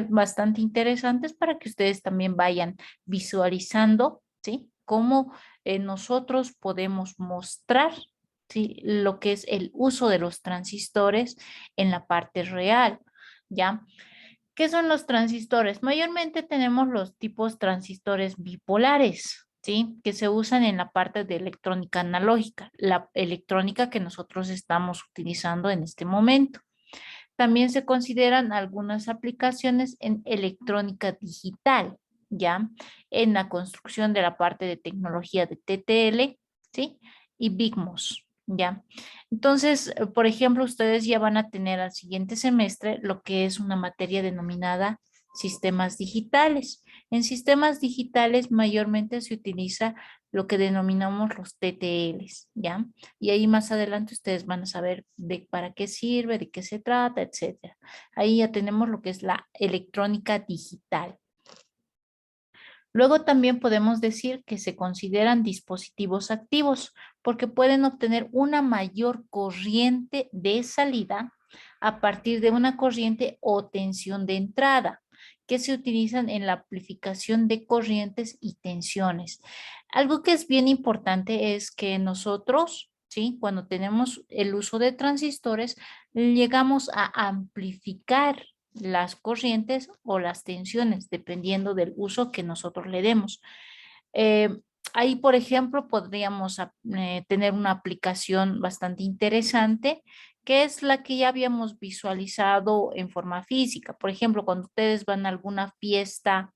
Bastante interesantes para que ustedes también vayan visualizando, ¿sí? Cómo nosotros podemos mostrar, ¿sí? Lo que es el uso de los transistores en la parte real, ¿ya? ¿Qué son los transistores? Mayormente tenemos los tipos transistores bipolares, ¿sí? Que se usan en la parte de electrónica analógica, la electrónica que nosotros estamos utilizando en este momento. También se consideran algunas aplicaciones en electrónica digital, ¿ya? En la construcción de la parte de tecnología de TTL, ¿sí? Y BigMOS, ¿ya? Entonces, por ejemplo, ustedes ya van a tener al siguiente semestre lo que es una materia denominada sistemas digitales. En sistemas digitales mayormente se utiliza lo que denominamos los TTLs, ¿ya? Y ahí más adelante ustedes van a saber de para qué sirve, de qué se trata, etcétera. Ahí ya tenemos lo que es la electrónica digital. Luego también podemos decir que se consideran dispositivos activos porque pueden obtener una mayor corriente de salida a partir de una corriente o tensión de entrada que se utilizan en la amplificación de corrientes y tensiones. Algo que es bien importante es que nosotros, ¿sí? Cuando tenemos el uso de transistores, llegamos a amplificar las corrientes o las tensiones, dependiendo del uso que nosotros le demos. Eh, Ahí, por ejemplo, podríamos tener una aplicación bastante interesante, que es la que ya habíamos visualizado en forma física. Por ejemplo, cuando ustedes van a alguna fiesta,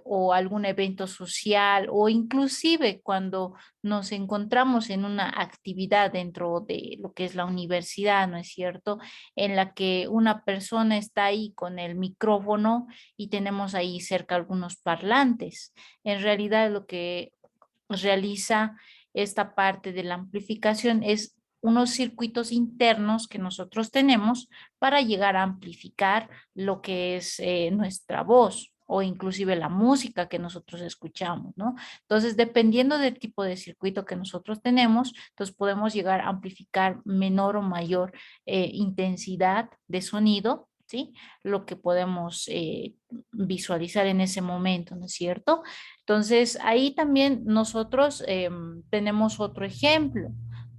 o algún evento social o inclusive cuando nos encontramos en una actividad dentro de lo que es la universidad, ¿no es cierto? En la que una persona está ahí con el micrófono y tenemos ahí cerca algunos parlantes. En realidad lo que realiza esta parte de la amplificación es unos circuitos internos que nosotros tenemos para llegar a amplificar lo que es nuestra voz o inclusive la música que nosotros escuchamos, ¿no? Entonces, dependiendo del tipo de circuito que nosotros tenemos, entonces podemos llegar a amplificar menor o mayor intensidad de sonido, ¿sí? Lo que podemos visualizar en ese momento, ¿no es cierto? Entonces, ahí también nosotros tenemos otro ejemplo,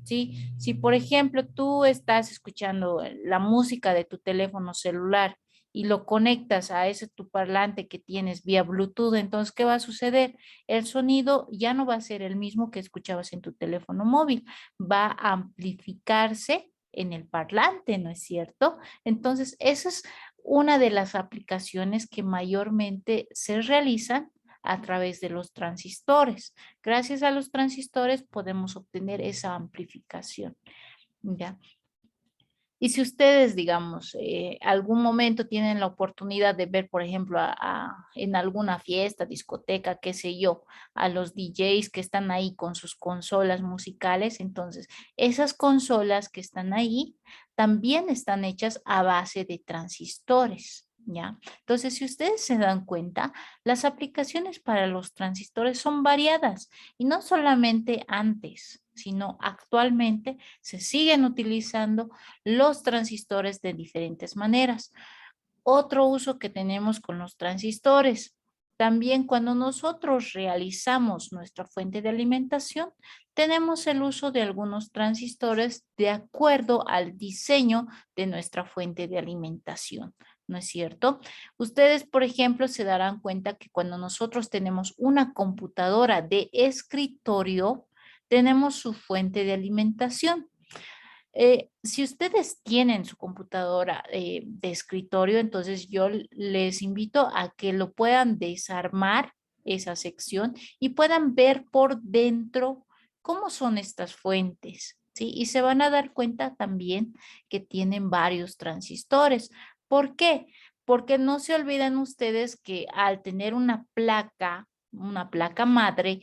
¿sí? Si, por ejemplo, tú estás escuchando la música de tu teléfono celular y lo conectas a ese tu parlante que tienes vía Bluetooth, entonces, ¿qué va a suceder? El sonido ya no va a ser el mismo que escuchabas en tu teléfono móvil, va a amplificarse en el parlante, ¿no es cierto? Entonces, esa es una de las aplicaciones que mayormente se realizan a través de los transistores. Gracias a los transistores podemos obtener esa amplificación, ¿ya? Y si ustedes, digamos, algún momento tienen la oportunidad de ver, por ejemplo, en alguna fiesta, discoteca, qué sé yo, a los DJs que están ahí con sus consolas musicales, entonces esas consolas que están ahí también están hechas a base de transistores. ¿Ya? Entonces, si ustedes se dan cuenta, las aplicaciones para los transistores son variadas y no solamente antes, sino actualmente se siguen utilizando los transistores de diferentes maneras. Otro uso que tenemos con los transistores. También cuando nosotros realizamos nuestra fuente de alimentación, tenemos el uso de algunos transistores de acuerdo al diseño de nuestra fuente de alimentación. ¿No es cierto? Ustedes, por ejemplo, se darán cuenta que cuando nosotros tenemos una computadora de escritorio, tenemos su fuente de alimentación. Si ustedes tienen su computadora de escritorio, entonces yo les invito a que lo puedan desarmar esa sección y puedan ver por dentro cómo son estas fuentes, ¿sí? Y se van a dar cuenta también que tienen varios transistores. ¿Por qué? Porque no se olviden ustedes que al tener una placa madre,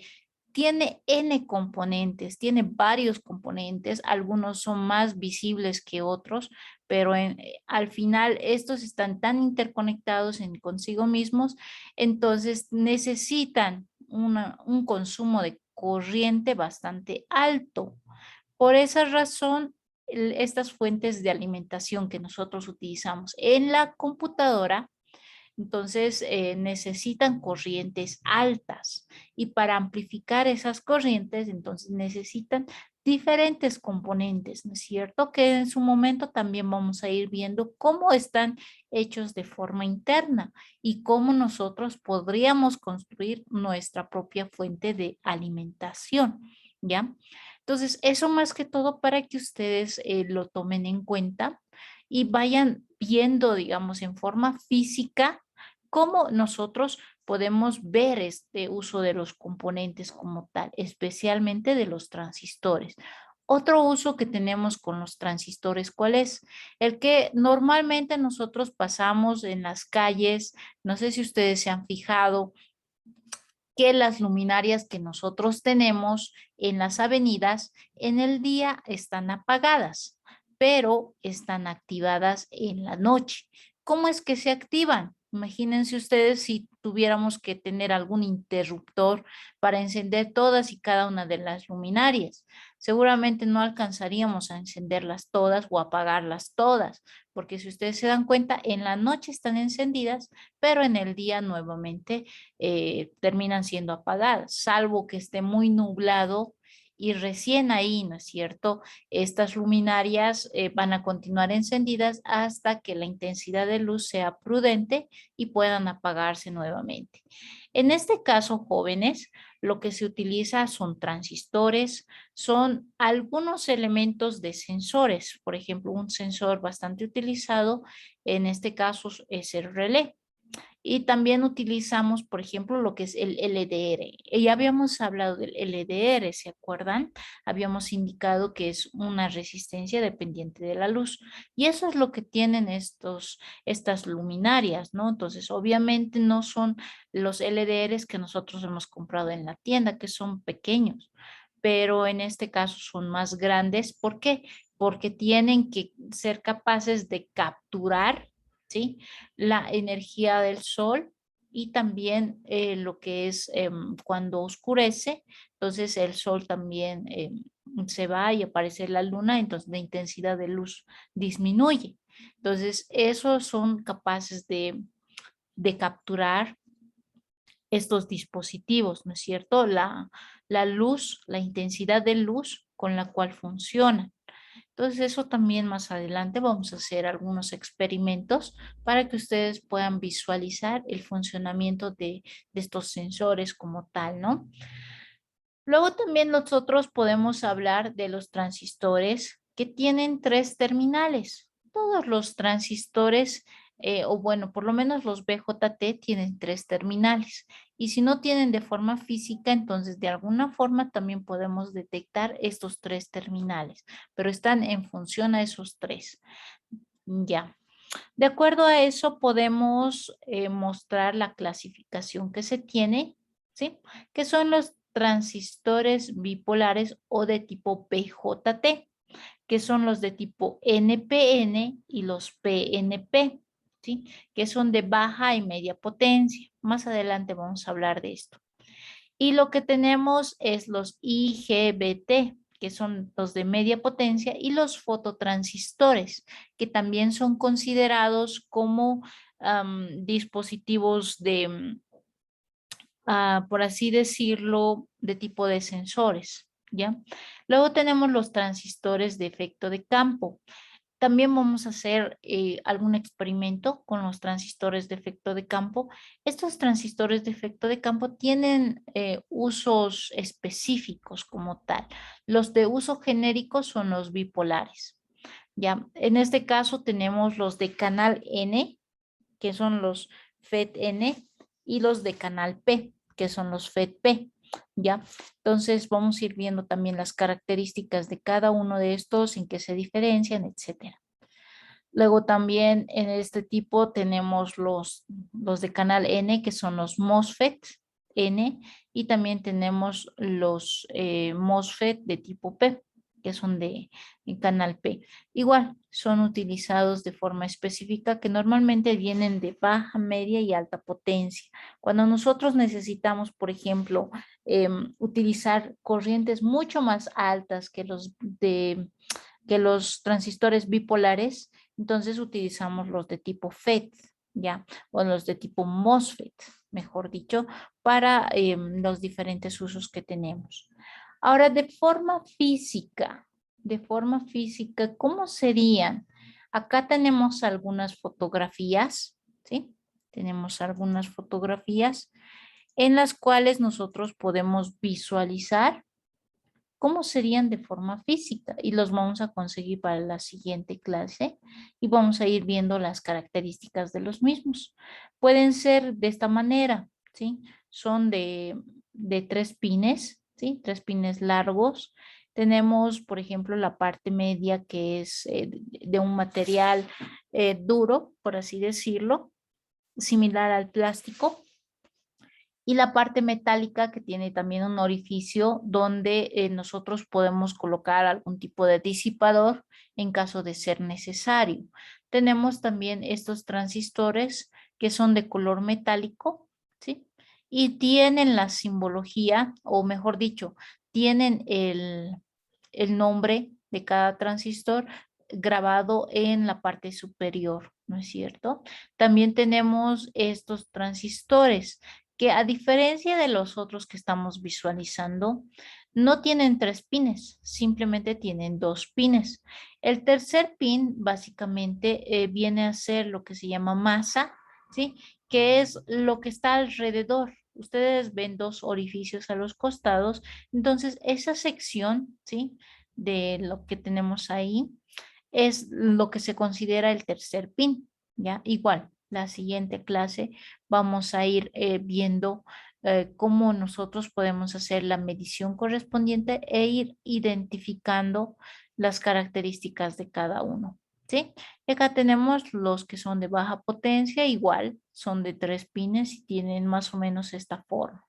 tiene N componentes, tiene varios componentes, algunos son más visibles que otros, pero al final estos están tan interconectados en consigo mismos, entonces necesitan un consumo de corriente bastante alto. Por esa razón, estas fuentes de alimentación que nosotros utilizamos en la computadora, entonces necesitan corrientes altas y para amplificar esas corrientes, entonces necesitan diferentes componentes, ¿no es cierto? Que en su momento también vamos a ir viendo cómo están hechos de forma interna y cómo nosotros podríamos construir nuestra propia fuente de alimentación, ¿ya? Entonces, eso más que todo para que ustedes lo tomen en cuenta y vayan viendo, digamos, en forma física cómo nosotros podemos ver este uso de los componentes como tal, especialmente de los transistores. Otro uso que tenemos con los transistores, ¿cuál es? El que normalmente nosotros pasamos en las calles, no sé si ustedes se han fijado, que las luminarias que nosotros tenemos en las avenidas en el día están apagadas, pero están activadas en la noche. ¿Cómo es que se activan? Imagínense ustedes si tuviéramos que tener algún interruptor para encender todas y cada una de las luminarias. Seguramente no alcanzaríamos a encenderlas todas o apagarlas todas, porque si ustedes se dan cuenta, en la noche están encendidas, pero en el día nuevamente terminan siendo apagadas, salvo que esté muy nublado y recién ahí, ¿no es cierto? Estas luminarias van a continuar encendidas hasta que la intensidad de luz sea prudente y puedan apagarse nuevamente. En este caso, jóvenes, lo que se utiliza son transistores, son algunos elementos de sensores. Por ejemplo, un sensor bastante utilizado en este caso es el relé. Y también utilizamos, por ejemplo, lo que es el LDR. Ya habíamos hablado del LDR, ¿se acuerdan? Habíamos indicado que es una resistencia dependiente de la luz. Y eso es lo que tienen estas luminarias, ¿no? Entonces, obviamente no son los LDRs que nosotros hemos comprado en la tienda, que son pequeños, pero en este caso son más grandes. ¿Por qué? Porque tienen que ser capaces de capturar, ¿sí?, la energía del sol y también lo que es cuando oscurece, entonces el sol también se va y aparece la luna, entonces la intensidad de luz disminuye. Entonces, esos son capaces de capturar estos dispositivos, ¿no es cierto? La luz, la intensidad de luz con la cual funcionan. Entonces, eso también más adelante vamos a hacer algunos experimentos para que ustedes puedan visualizar el funcionamiento de estos sensores como tal, ¿no? Luego también nosotros podemos hablar de los transistores que tienen 3 terminales. Todos los transistores, o bueno, por lo menos los BJT tienen 3 terminales. Y si no tienen de forma física, entonces de alguna forma también podemos detectar estos 3 terminales, pero están en función a esos 3. Ya. De acuerdo a eso podemos mostrar la clasificación que se tiene, ¿sí? Que son los transistores bipolares o de tipo BJT, que son los de tipo NPN y los PNP, ¿sí? Que son de baja y media potencia. Más adelante vamos a hablar de esto. Y lo que tenemos es los IGBT, que son los de media potencia, y los fototransistores, que también son considerados como dispositivos de, por así decirlo, de tipo de sensores, ¿ya? Luego tenemos los transistores de efecto de campo. También vamos a hacer algún experimento con los transistores de efecto de campo. Estos transistores de efecto de campo tienen usos específicos como tal. Los de uso genérico son los bipolares. Ya, en este caso tenemos los de canal N, que son los FET-N, y los de canal P, que son los FET-P. ¿Ya? Entonces vamos a ir viendo también las características de cada uno de estos, en qué se diferencian, etcétera. Luego también en este tipo tenemos los de canal N, que son los MOSFET, N, y también tenemos los MOSFET de tipo P, que son de canal P. Igual, son utilizados de forma específica que normalmente vienen de baja, media y alta potencia. Cuando nosotros necesitamos, por ejemplo, utilizar corrientes mucho más altas que los transistores bipolares, entonces utilizamos los de tipo FET, ¿ya? O los de tipo MOSFET, mejor dicho, para los diferentes usos que tenemos. Ahora, de forma física, ¿cómo serían? Acá tenemos algunas fotografías, ¿sí? Tenemos algunas fotografías en las cuales nosotros podemos visualizar cómo serían de forma física y los vamos a conseguir para la siguiente clase y vamos a ir viendo las características de los mismos. Pueden ser de esta manera, ¿sí? Son de 3 pines, ¿sí? 3 pines largos. Tenemos, por ejemplo, la parte media que es de un material duro, por así decirlo, similar al plástico, y la parte metálica que tiene también un orificio donde nosotros podemos colocar algún tipo de disipador en caso de ser necesario. Tenemos también estos transistores que son de color metálico, ¿sí? Y tienen la simbología, o mejor dicho, tienen el nombre de cada transistor grabado en la parte superior, ¿no es cierto? También tenemos estos transistores que, a diferencia de los otros que estamos visualizando, no tienen 3 pines, simplemente tienen 2 pines. El tercer pin básicamente viene a ser lo que se llama masa, ¿sí? Que es lo que está alrededor. Ustedes ven 2 orificios a los costados, entonces esa sección, ¿sí? De lo que tenemos ahí es lo que se considera el tercer pin, ¿ya? Igual, la siguiente clase vamos a ir viendo cómo nosotros podemos hacer la medición correspondiente e ir identificando las características de cada uno, ¿sí? Y acá tenemos los que son de baja potencia, igual, son de 3 pines y tienen más o menos esta forma.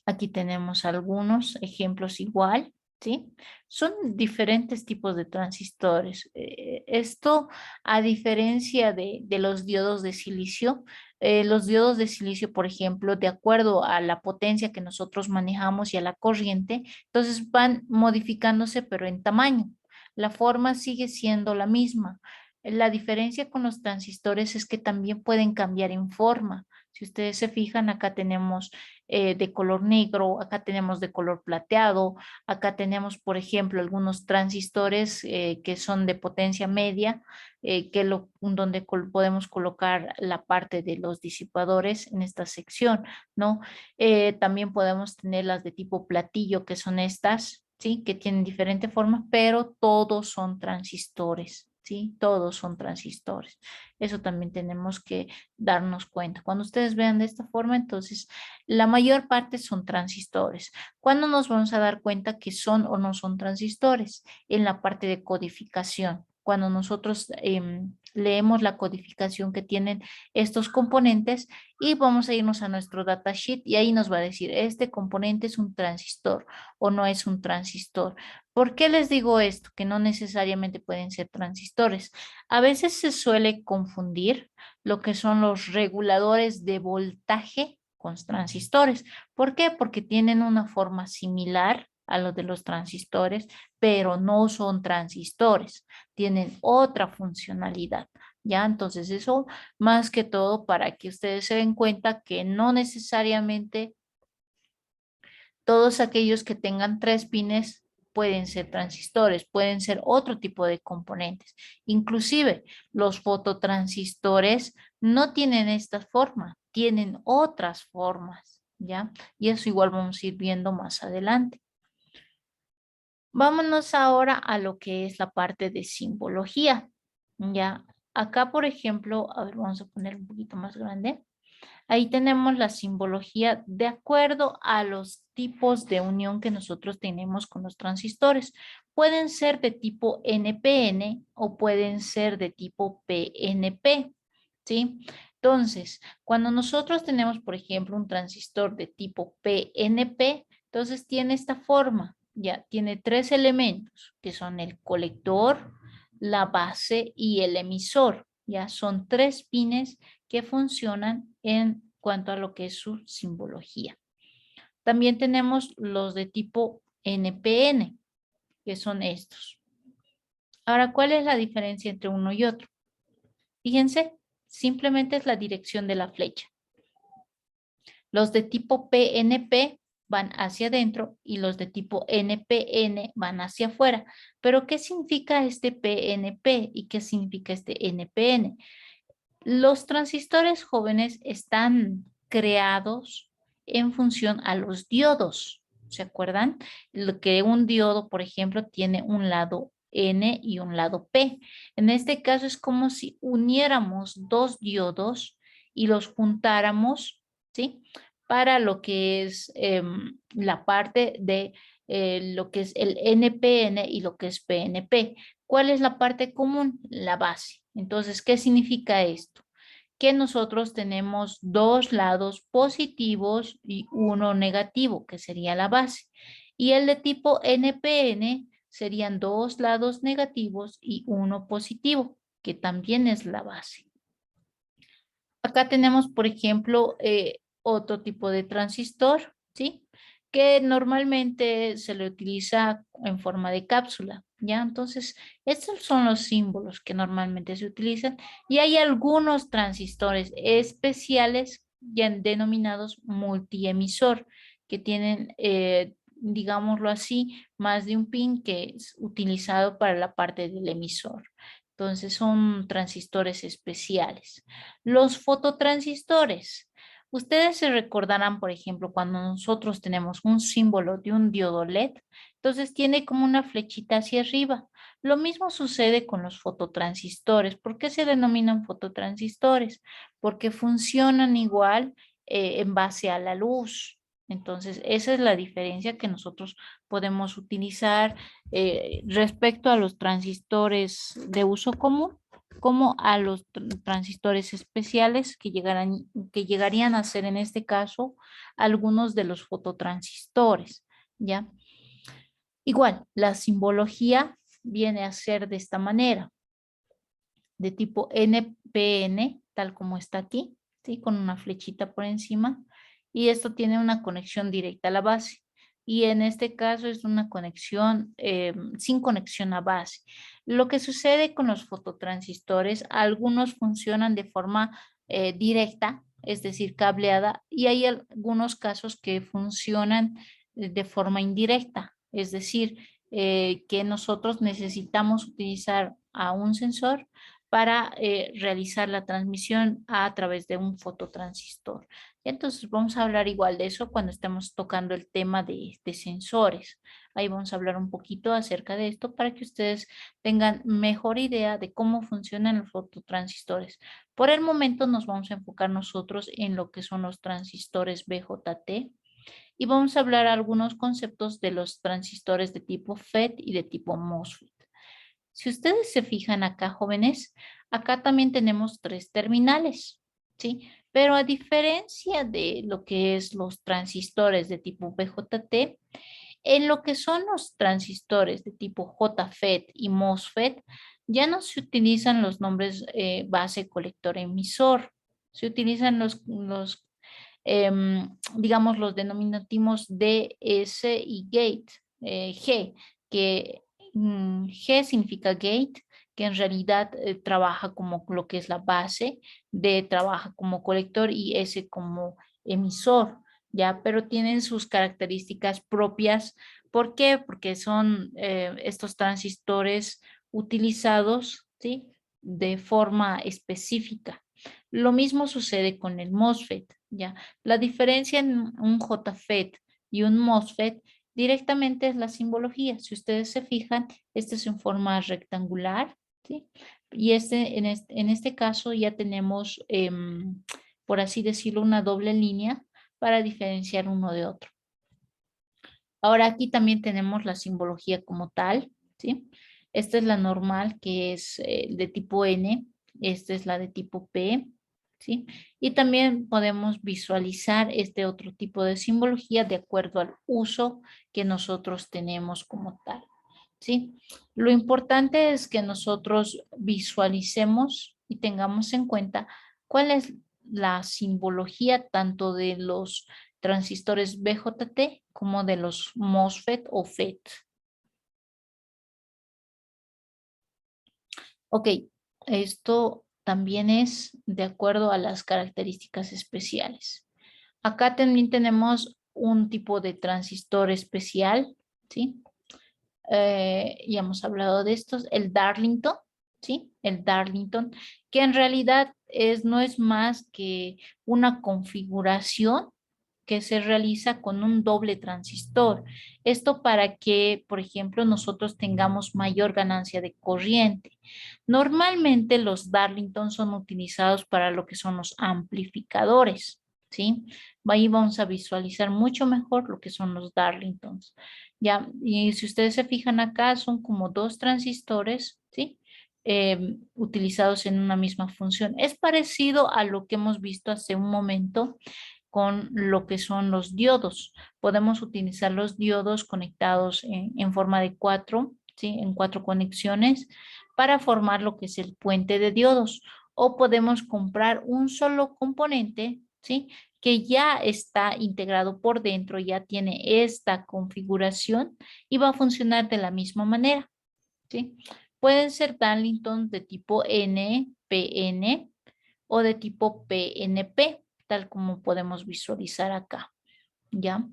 Aquí tenemos algunos ejemplos igual, ¿sí? Son diferentes tipos de transistores. Esto, a diferencia de los diodos de silicio, los diodos de silicio, por ejemplo, de acuerdo a la potencia que nosotros manejamos y a la corriente, entonces van modificándose, pero en tamaño. La forma sigue siendo la misma. La diferencia con los transistores es que también pueden cambiar en forma. Si ustedes se fijan, acá tenemos de color negro, acá tenemos de color plateado, acá tenemos, por ejemplo, algunos transistores que son de potencia media, donde podemos colocar la parte de los disipadores en esta sección, ¿no? También podemos tener las de tipo platillo, que son estas, ¿sí? Que tienen diferente forma, pero todos son transistores. ¿Sí? Todos son transistores. Eso también tenemos que darnos cuenta. Cuando ustedes vean de esta forma, entonces la mayor parte son transistores. ¿Cuándo nos vamos a dar cuenta que son o no son transistores? En la parte de codificación. Cuando nosotros leemos la codificación que tienen estos componentes y vamos a irnos a nuestro datasheet y ahí nos va a decir, este componente es un transistor o no es un transistor. ¿Por qué les digo esto? Que no necesariamente pueden ser transistores. A veces se suele confundir lo que son los reguladores de voltaje con transistores. ¿Por qué? Porque tienen una forma similar a lo de los transistores, pero no son transistores, tienen otra funcionalidad. ¿Ya? Entonces eso más que todo para que ustedes se den cuenta que no necesariamente todos aquellos que tengan 3 pines pueden ser transistores, pueden ser otro tipo de componentes. Inclusive los fototransistores no tienen esta forma, tienen otras formas, ¿ya? Y eso igual vamos a ir viendo más adelante. Vámonos ahora a lo que es la parte de simbología, ¿ya? Acá, por ejemplo, a ver, vamos a poner un poquito más grande. Ahí tenemos la simbología de acuerdo a los tipos de unión que nosotros tenemos con los transistores. Pueden ser de tipo NPN o pueden ser de tipo PNP, ¿sí? Entonces, cuando nosotros tenemos, por ejemplo, un transistor de tipo PNP, entonces tiene esta forma, ya tiene tres elementos, que son el colector, la base y el emisor. Ya son tres pines que funcionan en cuanto a lo que es su simbología. También tenemos los de tipo NPN, que son estos. Ahora, ¿cuál es la diferencia entre uno y otro? Fíjense, simplemente es la dirección de la flecha. Los de tipo PNP van hacia adentro y los de tipo NPN van hacia afuera. Pero, ¿qué significa este PNP y qué significa este NPN? Los transistores jóvenes están creados en función a los diodos. ¿Se acuerdan? Lo que un diodo, por ejemplo, tiene un lado N y un lado P. En este caso es como si uniéramos dos diodos y los juntáramos, ¿sí? Para lo que es la parte de lo que es el NPN y lo que es PNP. ¿Cuál es la parte común? La base. Entonces, ¿qué significa esto? Que nosotros tenemos dos lados positivos y uno negativo, que sería la base. Y el de tipo NPN serían dos lados negativos y uno positivo, que también es la base. Acá tenemos, por ejemplo, otro tipo de transistor, ¿sí? Que normalmente se le utiliza en forma de cápsula, ¿ya? Entonces, estos son los símbolos que normalmente se utilizan y hay algunos transistores especiales ya denominados multiemisor que tienen, digámoslo así, más de un pin que es utilizado para la parte del emisor. Entonces, son transistores especiales. Los fototransistores. Ustedes se recordarán, por ejemplo, cuando nosotros tenemos un símbolo de un diodo LED, entonces tiene como una flechita hacia arriba. Lo mismo sucede con los fototransistores. ¿Por qué se denominan fototransistores? Porque funcionan igual en base a la luz. Entonces, esa es la diferencia que nosotros podemos utilizar respecto a los transistores de uso común, como a los transistores especiales que llegarían a ser en este caso algunos de los fototransistores, ¿ya? Igual, la simbología viene a ser de esta manera, de tipo NPN, tal como está aquí, ¿sí? Con una flechita por encima, y esto tiene una conexión directa a la base. Y en este caso es una conexión sin conexión a base. Lo que sucede con los fototransistores, algunos funcionan de forma directa, es decir, cableada, y hay algunos casos que funcionan de forma indirecta, es decir, que nosotros necesitamos utilizar a un sensor para realizar la transmisión a través de un fototransistor. Entonces vamos a hablar igual de eso cuando estemos tocando el tema de sensores. Ahí vamos a hablar un poquito acerca de esto para que ustedes tengan mejor idea de cómo funcionan los fototransistores. Por el momento nos vamos a enfocar nosotros en lo que son los transistores BJT y vamos a hablar algunos conceptos de los transistores de tipo FET y de tipo MOSFET. Si ustedes se fijan acá, jóvenes, acá también tenemos tres terminales, ¿sí? Pero a diferencia de lo que es los transistores de tipo BJT, en lo que son los transistores de tipo JFET y MOSFET, ya no se utilizan los nombres base, colector, emisor. Se utilizan digamos, los denominativos DS y gate, G, que G significa gate, que en realidad trabaja como lo que es la base, D trabaja como colector y S como emisor, ¿ya? Pero tienen sus características propias. ¿Por qué? Porque son estos transistores utilizados, ¿sí? De forma específica. Lo mismo sucede con el MOSFET, ¿ya? La diferencia en un JFET y un MOSFET directamente es la simbología. Si ustedes se fijan, este es en forma rectangular, ¿sí? Y en este caso ya tenemos, por así decirlo, una doble línea para diferenciar uno de otro. Ahora aquí también tenemos la simbología como tal, ¿sí? Esta es la normal que es de tipo N, esta es la de tipo P, ¿sí? Y también podemos visualizar este otro tipo de simbología de acuerdo al uso que nosotros tenemos como tal, ¿sí? Lo importante es que nosotros visualicemos y tengamos en cuenta cuál es la simbología tanto de los transistores BJT como de los MOSFET o FET. Ok, esto también es de acuerdo a las características especiales. Acá también tenemos un tipo de transistor especial, ¿sí? Ya hemos hablado de estos, el Darlington, ¿sí? El Darlington, que en realidad no es más que una configuración que se realiza con un doble transistor. Esto para que, por ejemplo, nosotros tengamos mayor ganancia de corriente. Normalmente los Darlington son utilizados para lo que son los amplificadores, ¿sí? Ahí vamos a visualizar mucho mejor lo que son los Darlingtons. Ya, y si ustedes se fijan acá, son como dos transistores, ¿sí? Utilizados en una misma función. Es parecido a lo que hemos visto hace un momento con lo que son los diodos. Podemos utilizar los diodos conectados en forma de cuatro, ¿sí? En cuatro conexiones para formar lo que es el puente de diodos. O podemos comprar un solo componente, ¿sí? Que ya está integrado por dentro, ya tiene esta configuración y va a funcionar de la misma manera, ¿sí? Pueden ser Darlington de tipo NPN o de tipo PNP, tal como podemos visualizar acá, ¿ya?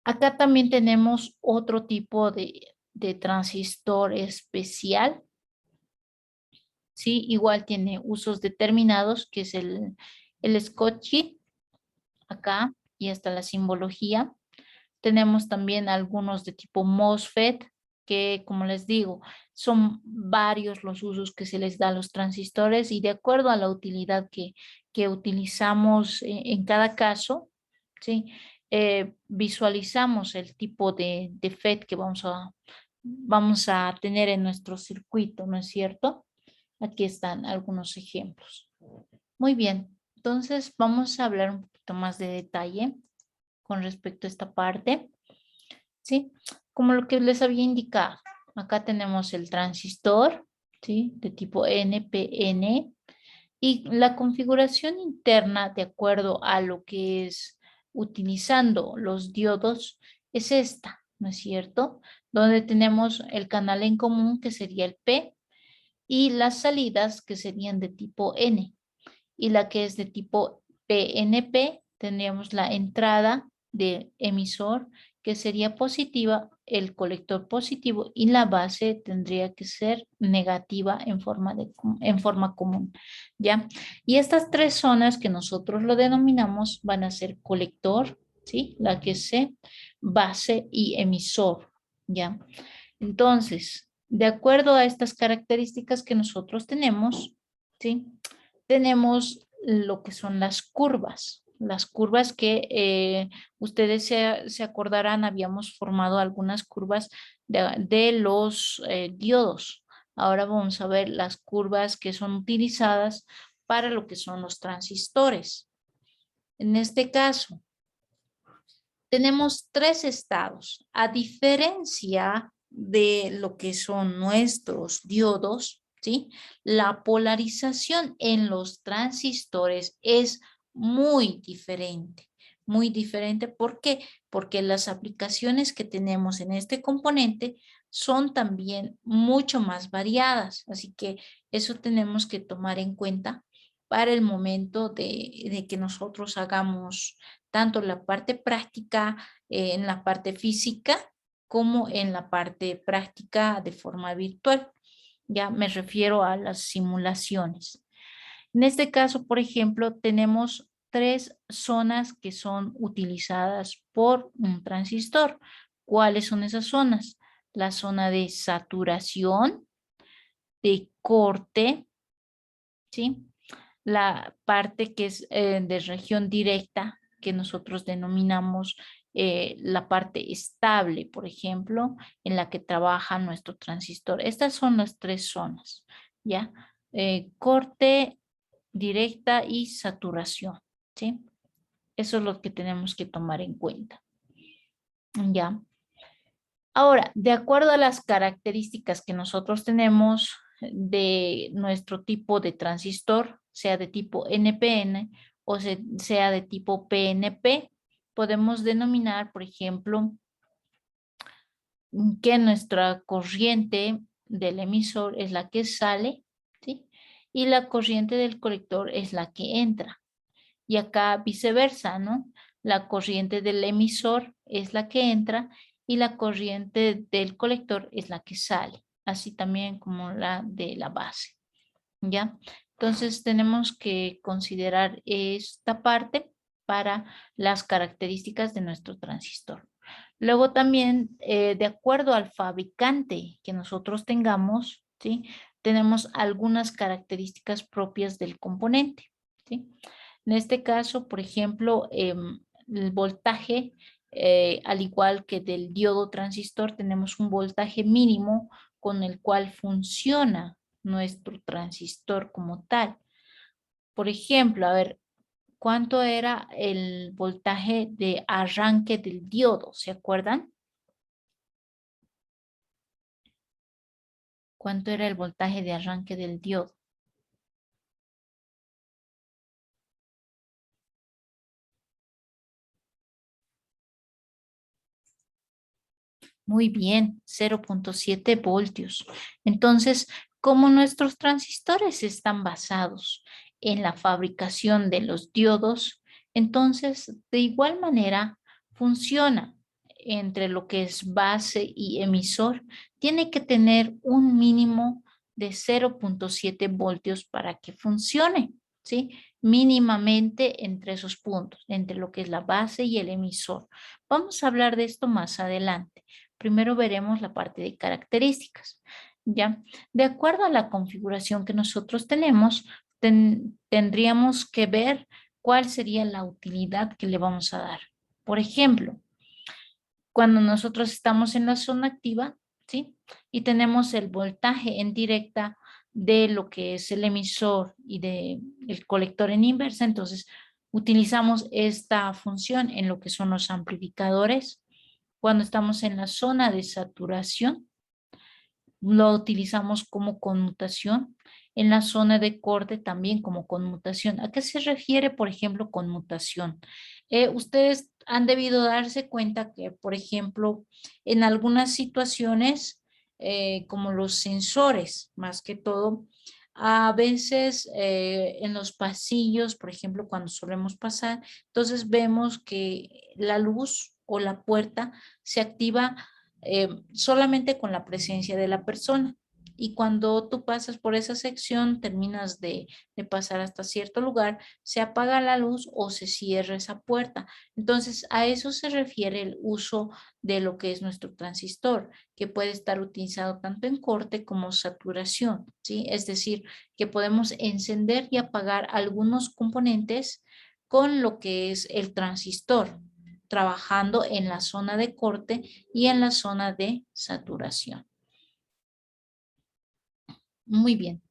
Acá también tenemos otro tipo de transistor especial, ¿sí? Igual tiene usos determinados, que es el Schottky, acá, y hasta la simbología. Tenemos también algunos de tipo MOSFET, que como les digo, son varios los usos que se les da a los transistores y de acuerdo a la utilidad que utilizamos en cada caso, ¿sí? Visualizamos el tipo de FET que vamos a tener en nuestro circuito, ¿no es cierto? Aquí están algunos ejemplos. Muy bien, entonces vamos a hablar un poquito más de detalle con respecto a esta parte, ¿sí? Como lo que les había indicado, acá tenemos el transistor, ¿sí? De tipo NPN y la configuración interna de acuerdo a lo que es utilizando los diodos es esta, ¿no es cierto? Donde tenemos el canal en común que sería el P y las salidas que serían de tipo N y la que es de tipo PNP, tendríamos la entrada del emisor que sería positiva, el colector positivo y la base tendría que ser negativa en forma común, ¿ya? Y estas tres zonas que nosotros lo denominamos van a ser colector, ¿sí? La que es base y emisor, ¿ya? Entonces, de acuerdo a estas características que nosotros tenemos, ¿sí? Tenemos lo que son las curvas. Las curvas que ustedes se acordarán, habíamos formado algunas curvas de los diodos. Ahora vamos a ver las curvas que son utilizadas para lo que son los transistores. En este caso, tenemos tres estados. A diferencia de lo que son nuestros diodos, ¿sí? La polarización en los transistores es muy diferente. Muy diferente. ¿Por qué? Porque las aplicaciones que tenemos en este componente son también mucho más variadas. Así que eso tenemos que tomar en cuenta para el momento de que nosotros hagamos tanto en la parte práctica, en la parte física, como en la parte práctica de forma virtual. Ya me refiero a las simulaciones. En este caso, por ejemplo, tenemos tres zonas que son utilizadas por un transistor. ¿Cuáles son esas zonas? La zona de saturación, de corte, ¿sí? La parte que es de región directa, que nosotros denominamos la parte estable, por ejemplo, en la que trabaja nuestro transistor. Estas son las tres zonas, ¿ya? Corte, directa y saturación, ¿sí? Eso es lo que tenemos que tomar en cuenta. Ya. Ahora, de acuerdo a las características que nosotros tenemos de nuestro tipo de transistor, sea de tipo NPN o sea de tipo PNP, podemos denominar, por ejemplo, que nuestra corriente del emisor es la que sale, ¿sí? Y la corriente del colector es la que entra. Y acá viceversa, ¿no? La corriente del emisor es la que entra y la corriente del colector es la que sale, así también como la de la base, ¿ya? Entonces tenemos que considerar esta parte para las características de nuestro transistor. Luego también, de acuerdo al fabricante que nosotros tengamos, ¿sí? Tenemos algunas características propias del componente, ¿sí? En este caso, por ejemplo, el voltaje, al igual que del diodo transistor, tenemos un voltaje mínimo con el cual funciona nuestro transistor como tal. Por ejemplo, a ver, ¿cuánto era el voltaje de arranque del diodo? ¿Se acuerdan? ¿Cuánto era el voltaje de arranque del diodo? Muy bien, 0.7 voltios. Entonces, como nuestros transistores están basados en la fabricación de los diodos, entonces de igual manera funciona entre lo que es base y emisor. Tiene que tener un mínimo de 0.7 voltios para que funcione, ¿sí? Mínimamente entre esos puntos, entre lo que es la base y el emisor. Vamos a hablar de esto más adelante. Primero veremos la parte de características, ¿ya? De acuerdo a la configuración que nosotros tenemos, tendríamos que ver cuál sería la utilidad que le vamos a dar. Por ejemplo, cuando nosotros estamos en la zona activa, ¿sí? Y tenemos el voltaje en directa de lo que es el emisor y del colector en inversa, entonces utilizamos esta función en lo que son los amplificadores. Cuando estamos en la zona de saturación, lo utilizamos como conmutación. En la zona de corte también como conmutación. ¿A qué se refiere, por ejemplo, conmutación? Ustedes han debido darse cuenta que, por ejemplo, en algunas situaciones, como los sensores, más que todo, a veces en los pasillos, por ejemplo, cuando solemos pasar, entonces vemos que la luz o la puerta se activa solamente con la presencia de la persona. Y cuando tú pasas por esa sección, terminas de pasar hasta cierto lugar, se apaga la luz o se cierra esa puerta. Entonces, a eso se refiere el uso de lo que es nuestro transistor, que puede estar utilizado tanto en corte como saturación, ¿sí? Es decir, que podemos encender y apagar algunos componentes con lo que es el transistor, trabajando en la zona de corte y en la zona de saturación. Muy bien.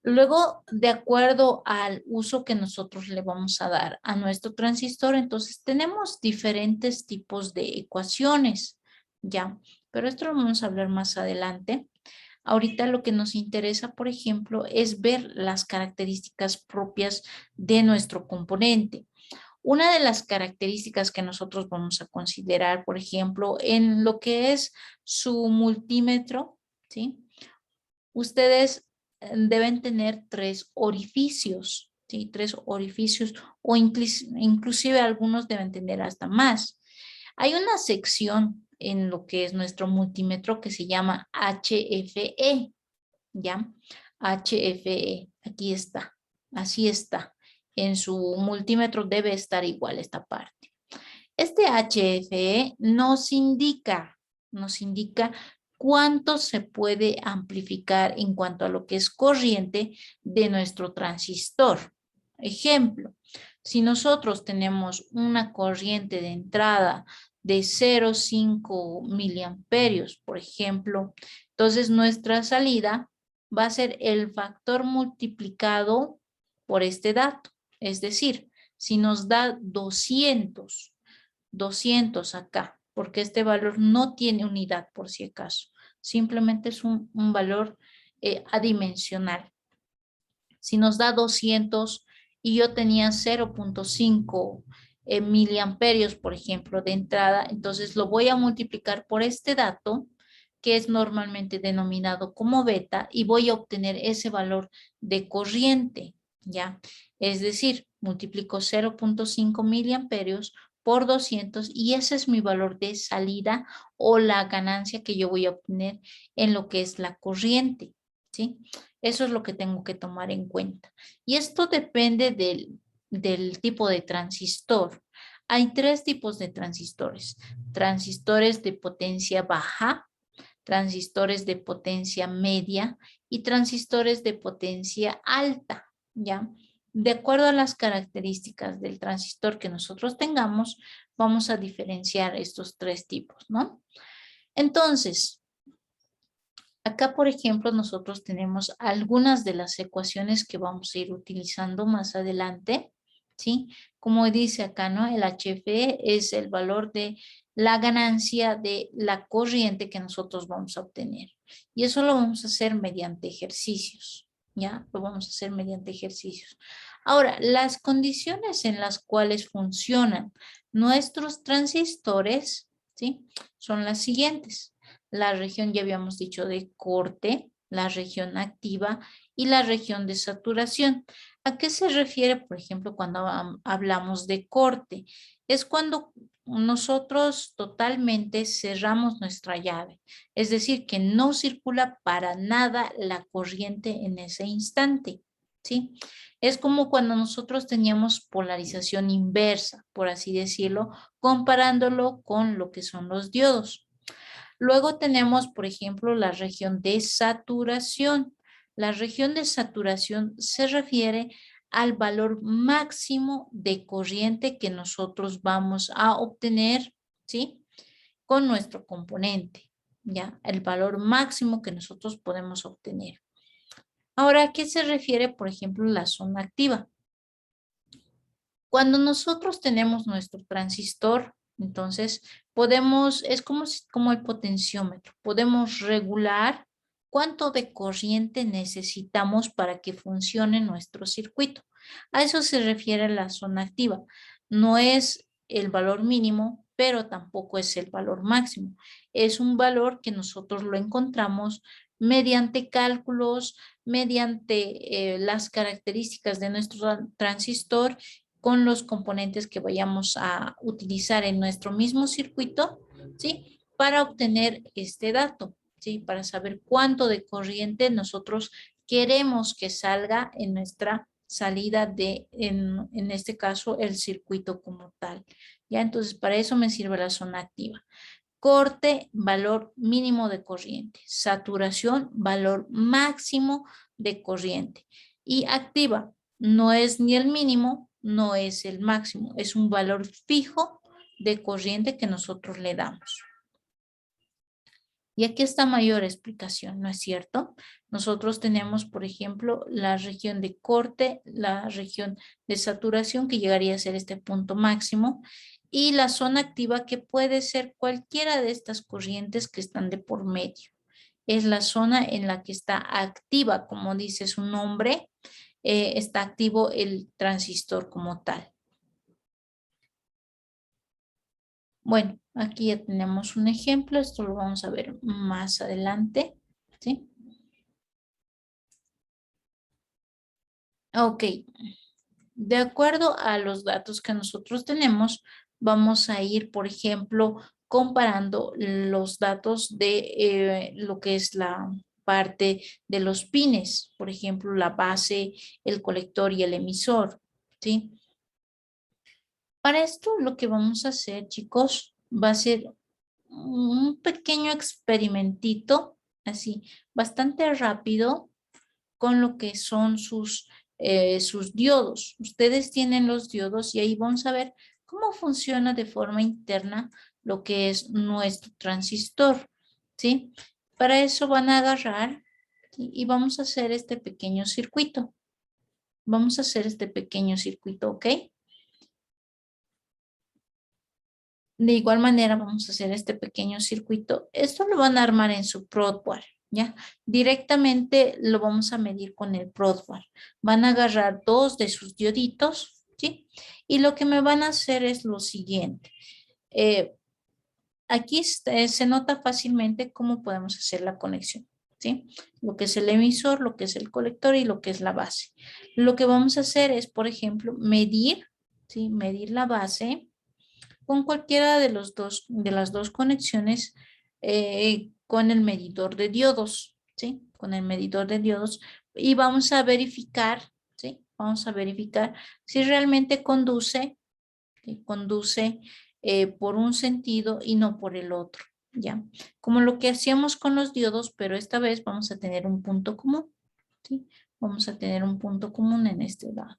Luego, de acuerdo al uso que nosotros le vamos a dar a nuestro transistor, entonces tenemos diferentes tipos de ecuaciones, ¿ya? Pero esto lo vamos a hablar más adelante. Ahorita lo que nos interesa, por ejemplo, es ver las características propias de nuestro componente. Una de las características que nosotros vamos a considerar, por ejemplo, en lo que es su multímetro, ¿sí? Ustedes deben tener 3 orificios, ¿sí? 3 orificios o inclusive algunos deben tener hasta más. Hay una sección en lo que es nuestro multímetro que se llama HFE, ¿ya? HFE, aquí está, así está. En su multímetro debe estar igual esta parte. Este HFE nos indica cuánto se puede amplificar en cuanto a lo que es corriente de nuestro transistor. Ejemplo, si nosotros tenemos una corriente de entrada de 0,5 miliamperios, por ejemplo, entonces nuestra salida va a ser el factor multiplicado por este dato. Es decir, si nos da 200 acá, porque este valor no tiene unidad por si acaso. Simplemente es un valor adimensional. Si nos da 200 y yo tenía 0.5 miliamperios, por ejemplo, de entrada, entonces lo voy a multiplicar por este dato, que es normalmente denominado como beta, y voy a obtener ese valor de corriente, ¿ya? Es decir, multiplico 0.5 miliamperios por 200 y ese es mi valor de salida o la ganancia que yo voy a obtener en lo que es la corriente, ¿sí? Eso es lo que tengo que tomar en cuenta. Y esto depende del tipo de transistor. Hay tres tipos de transistores. Transistores de potencia baja, transistores de potencia media y transistores de potencia alta, ¿ya? De acuerdo a las características del transistor que nosotros tengamos, vamos a diferenciar estos tres tipos, ¿no? Entonces, acá, por ejemplo, nosotros tenemos algunas de las ecuaciones que vamos a ir utilizando más adelante, ¿sí? Como dice acá, ¿no? El HFE es el valor de la ganancia de la corriente que nosotros vamos a obtener. Y eso lo vamos a hacer mediante ejercicios, ¿ya? Lo vamos a hacer mediante ejercicios. Ahora, las condiciones en las cuales funcionan nuestros transistores, ¿sí? Son las siguientes. La región, ya habíamos dicho, de corte, la región activa y la región de saturación. ¿A qué se refiere, por ejemplo, cuando hablamos de corte? Es cuando nosotros totalmente cerramos nuestra llave, es decir, que no circula para nada la corriente en ese instante, ¿sí? Es como cuando nosotros teníamos polarización inversa, por así decirlo, comparándolo con lo que son los diodos. Luego tenemos, por ejemplo, la región de saturación. La región de saturación se refiere al valor máximo de corriente que nosotros vamos a obtener, ¿sí? Con nuestro componente, ¿ya? El valor máximo que nosotros podemos obtener. Ahora, ¿a qué se refiere, por ejemplo, la zona activa? Cuando nosotros tenemos nuestro transistor, entonces podemos, es como el potenciómetro, podemos regular cuánto de corriente necesitamos para que funcione nuestro circuito. A eso se refiere la zona activa. No es el valor mínimo, pero tampoco es el valor máximo. Es un valor que nosotros lo encontramos mediante cálculos, mediante las características de nuestro transistor con los componentes que vayamos a utilizar en nuestro mismo circuito, ¿sí? Para obtener este dato, ¿sí? Para saber cuánto de corriente nosotros queremos que salga en nuestra salida de, en este caso, el circuito como tal. ¿Ya? Entonces, para eso me sirve la zona activa. Corte, valor mínimo de corriente. Saturación, valor máximo de corriente. Y activa, no es ni el mínimo, no es el máximo, es un valor fijo de corriente que nosotros le damos. Y aquí está mayor explicación, ¿no es cierto? Nosotros tenemos, por ejemplo, la región de corte, la región de saturación, que llegaría a ser este punto máximo, y la zona activa, que puede ser cualquiera de estas corrientes que están de por medio. Es la zona en la que está activa, como dice su nombre, está activo el transistor como tal. Bueno, aquí ya tenemos un ejemplo, esto lo vamos a ver más adelante, ¿sí? Ok, de acuerdo a los datos que nosotros tenemos, vamos a ir, por ejemplo, comparando los datos de lo que es la parte de los pines, por ejemplo, la base, el colector y el emisor, ¿sí? Para esto lo que vamos a hacer, chicos, va a ser un pequeño experimentito, así, bastante rápido, con lo que son sus diodos. Ustedes tienen los diodos y ahí vamos a ver cómo funciona de forma interna lo que es nuestro transistor, ¿sí? Para eso van a agarrar, ¿sí? Y vamos a hacer este pequeño circuito. Vamos a hacer este pequeño circuito, ¿ok? De igual manera vamos a hacer este pequeño circuito. Esto lo van a armar en su Protboard, ¿ya? Directamente lo vamos a medir con el Protboard. Van a agarrar 2 de sus dioditos, ¿sí? Y lo que me van a hacer es lo siguiente. Aquí se nota fácilmente cómo podemos hacer la conexión, ¿sí? Lo que es el emisor, lo que es el colector y lo que es la base. Lo que vamos a hacer es, por ejemplo, medir, ¿sí? Medir la base con cualquiera de las dos conexiones con el medidor de diodos, ¿sí? Con el medidor de diodos y vamos a verificar, ¿sí? Vamos a verificar si realmente conduce, ¿sí? Conduce por un sentido y no por el otro, ¿ya? Como lo que hacíamos con los diodos, pero esta vez vamos a tener un punto común, ¿sí? Vamos a tener un punto común en este lado.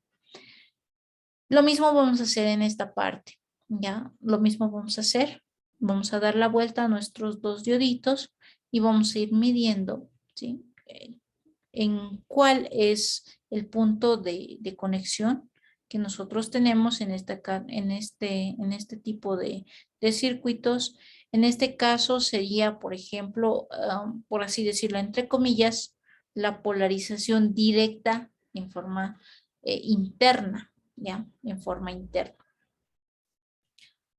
Lo mismo vamos a hacer en esta parte, ¿ya? Lo mismo vamos a hacer. Vamos a dar la vuelta a nuestros 2 dioditos y vamos a ir midiendo, ¿sí? En cuál es el punto de conexión que nosotros tenemos en este tipo de circuitos. En este caso sería, por ejemplo, por así decirlo, entre comillas, la polarización directa en forma interna, ¿ya? En forma interna.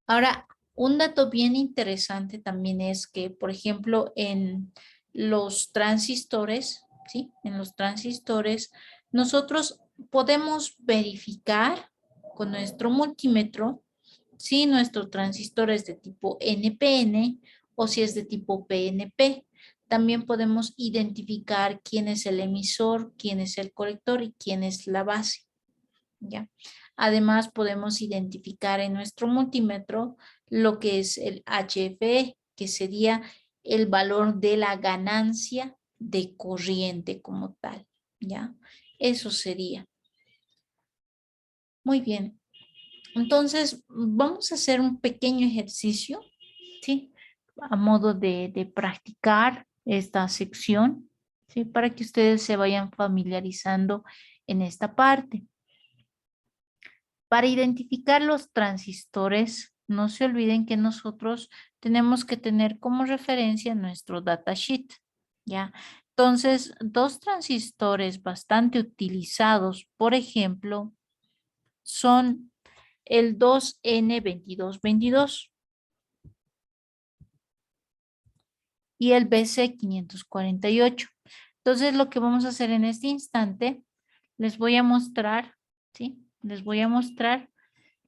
Ahora, un dato bien interesante también es que, por ejemplo, en los transistores, ¿sí? En los transistores, nosotros podemos verificar con nuestro multímetro si nuestro transistor es de tipo NPN o si es de tipo PNP. También podemos identificar quién es el emisor, quién es el colector y quién es la base, ¿ya? Además, podemos identificar en nuestro multímetro lo que es el HFE, que sería el valor de la ganancia de corriente como tal, ¿ya? Eso sería. Muy bien. Entonces, vamos a hacer un pequeño ejercicio, ¿sí? A modo de practicar esta sección, ¿sí? Para que ustedes se vayan familiarizando en esta parte. Para identificar los transistores, no se olviden que nosotros tenemos que tener como referencia nuestro datasheet, ¿ya? Entonces, 2 transistores bastante utilizados, por ejemplo, son el 2N2222 y el BC548. Entonces, lo que vamos a hacer en este instante, les voy a mostrar, ¿sí? Les voy a mostrar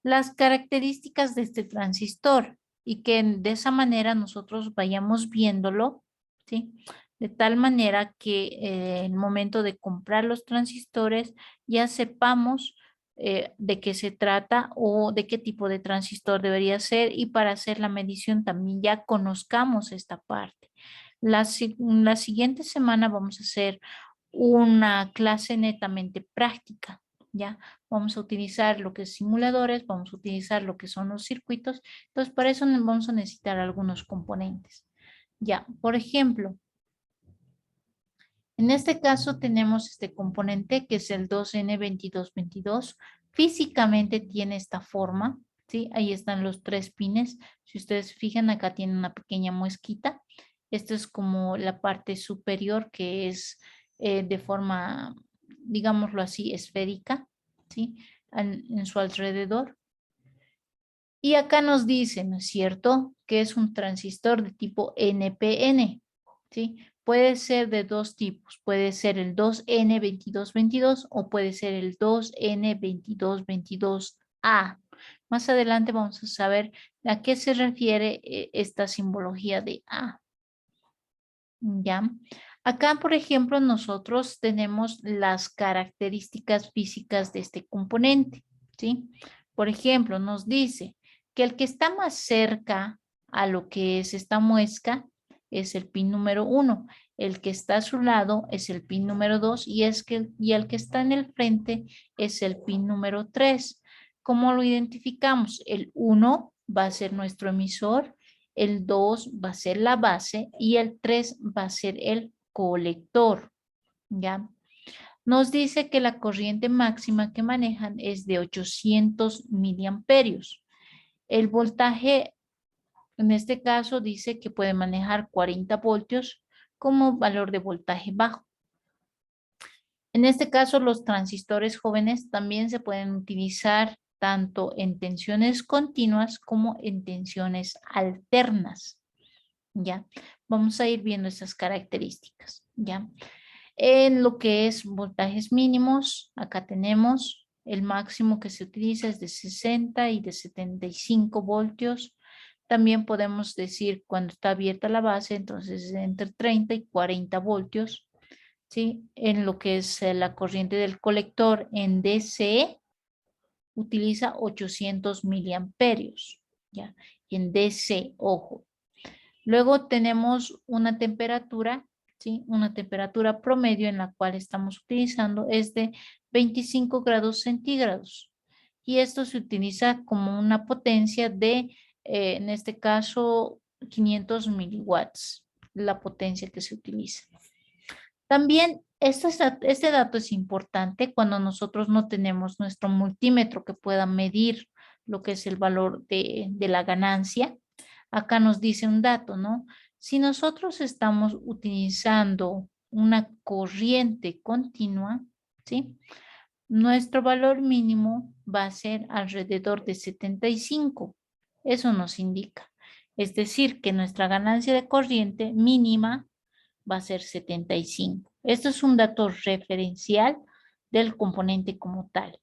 las características de este transistor y que de esa manera nosotros vayamos viéndolo, ¿sí? De tal manera que en el momento de comprar los transistores ya sepamos de qué se trata o de qué tipo de transistor debería ser y para hacer la medición también ya conozcamos esta parte. La siguiente semana vamos a hacer una clase netamente práctica, ¿ya? Vamos a utilizar lo que es simuladores, vamos a utilizar lo que son los circuitos. Entonces, para eso vamos a necesitar algunos componentes. Ya, por ejemplo, en este caso tenemos este componente que es el 2N2222. Físicamente tiene esta forma, ¿sí? Ahí están los 3 pines. Si ustedes fijan, acá tiene una pequeña muesquita. Esto es como la parte superior que es de forma, digámoslo así, esférica, ¿sí? En su alrededor. Y acá nos dice, ¿no es cierto?, que es un transistor de tipo NPN, ¿sí? Puede ser de 2 tipos, puede ser el 2N2222 o puede ser el 2N2222A. Más adelante vamos a saber a qué se refiere esta simbología de A. ¿Ya? Acá, por ejemplo, nosotros tenemos las características físicas de este componente, ¿sí? Por ejemplo, nos dice que el que está más cerca a lo que es esta muesca es el pin número 1, el que está a su lado es el pin número 2 y el que está en el frente es el pin número 3. ¿Cómo lo identificamos? El 1 va a ser nuestro emisor, el 2 va a ser la base y el 3 va a ser el colector, ¿ya? Nos dice que la corriente máxima que manejan es de 800 miliamperios. El voltaje, en este caso, dice que puede manejar 40 voltios como valor de voltaje bajo. En este caso, los transistores jóvenes también se pueden utilizar tanto en tensiones continuas como en tensiones alternas. ¿Ya? Vamos a ir viendo esas características. ¿Ya? En lo que es voltajes mínimos, acá tenemos el máximo que se utiliza es de 60 y de 75 voltios. También podemos decir cuando está abierta la base, entonces es entre 30 y 40 voltios. ¿Sí? En lo que es la corriente del colector en DC, utiliza 800 miliamperios. ¿Ya? En DC, ojo. Luego tenemos una temperatura, ¿sí? Una temperatura promedio en la cual estamos utilizando es de 25 grados centígrados. Y esto se utiliza como una potencia de, en este caso, 500 miliwatts, la potencia que se utiliza. También este dato es importante cuando nosotros no tenemos nuestro multímetro que pueda medir lo que es el valor de la ganancia. Acá nos dice un dato, ¿no? Si nosotros estamos utilizando una corriente continua, ¿sí? Nuestro valor mínimo va a ser alrededor de 75. Eso nos indica. Es decir, que nuestra ganancia de corriente mínima va a ser 75. Esto es un dato referencial del componente como tal.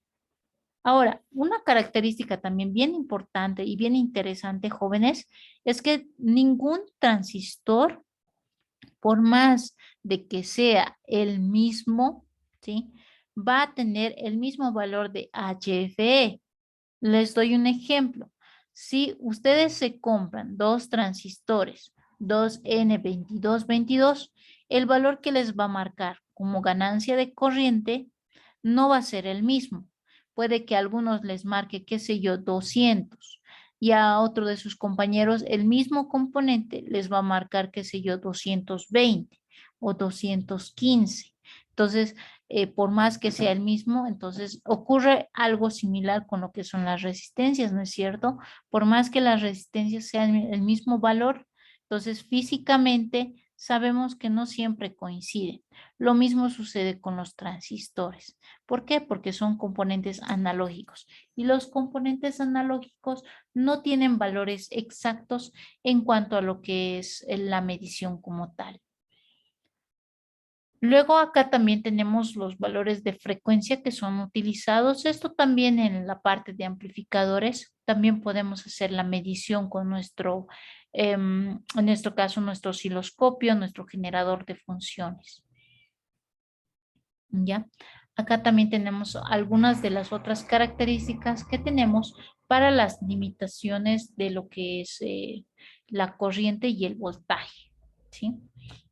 Ahora, una característica también bien importante y bien interesante, jóvenes, es que ningún transistor, por más de que sea el mismo, ¿sí? Va a tener el mismo valor de HFE. Les doy un ejemplo. Si ustedes se compran dos transistores, dos N2222, el valor que les va a marcar como ganancia de corriente no va a ser el mismo. Puede que a algunos les marque, qué sé yo, 200 y a otro de sus compañeros el mismo componente les va a marcar, qué sé yo, 220 o 215. Entonces, por más que sea el mismo, entonces ocurre algo similar con lo que son las resistencias, ¿no es cierto? Por más que las resistencias sean el mismo valor, entonces físicamente sabemos que no siempre coinciden. Lo mismo sucede con los transistores. ¿Por qué? Porque son componentes analógicos y los componentes analógicos no tienen valores exactos en cuanto a lo que es la medición como tal. Luego acá también tenemos los valores de frecuencia que son utilizados. Esto también en la parte de amplificadores. También podemos hacer la medición con nuestro, en nuestro caso, nuestro osciloscopio, nuestro generador de funciones. ¿Ya? Acá también tenemos algunas de las otras características que tenemos para las limitaciones de lo que es la corriente y el voltaje. ¿Sí?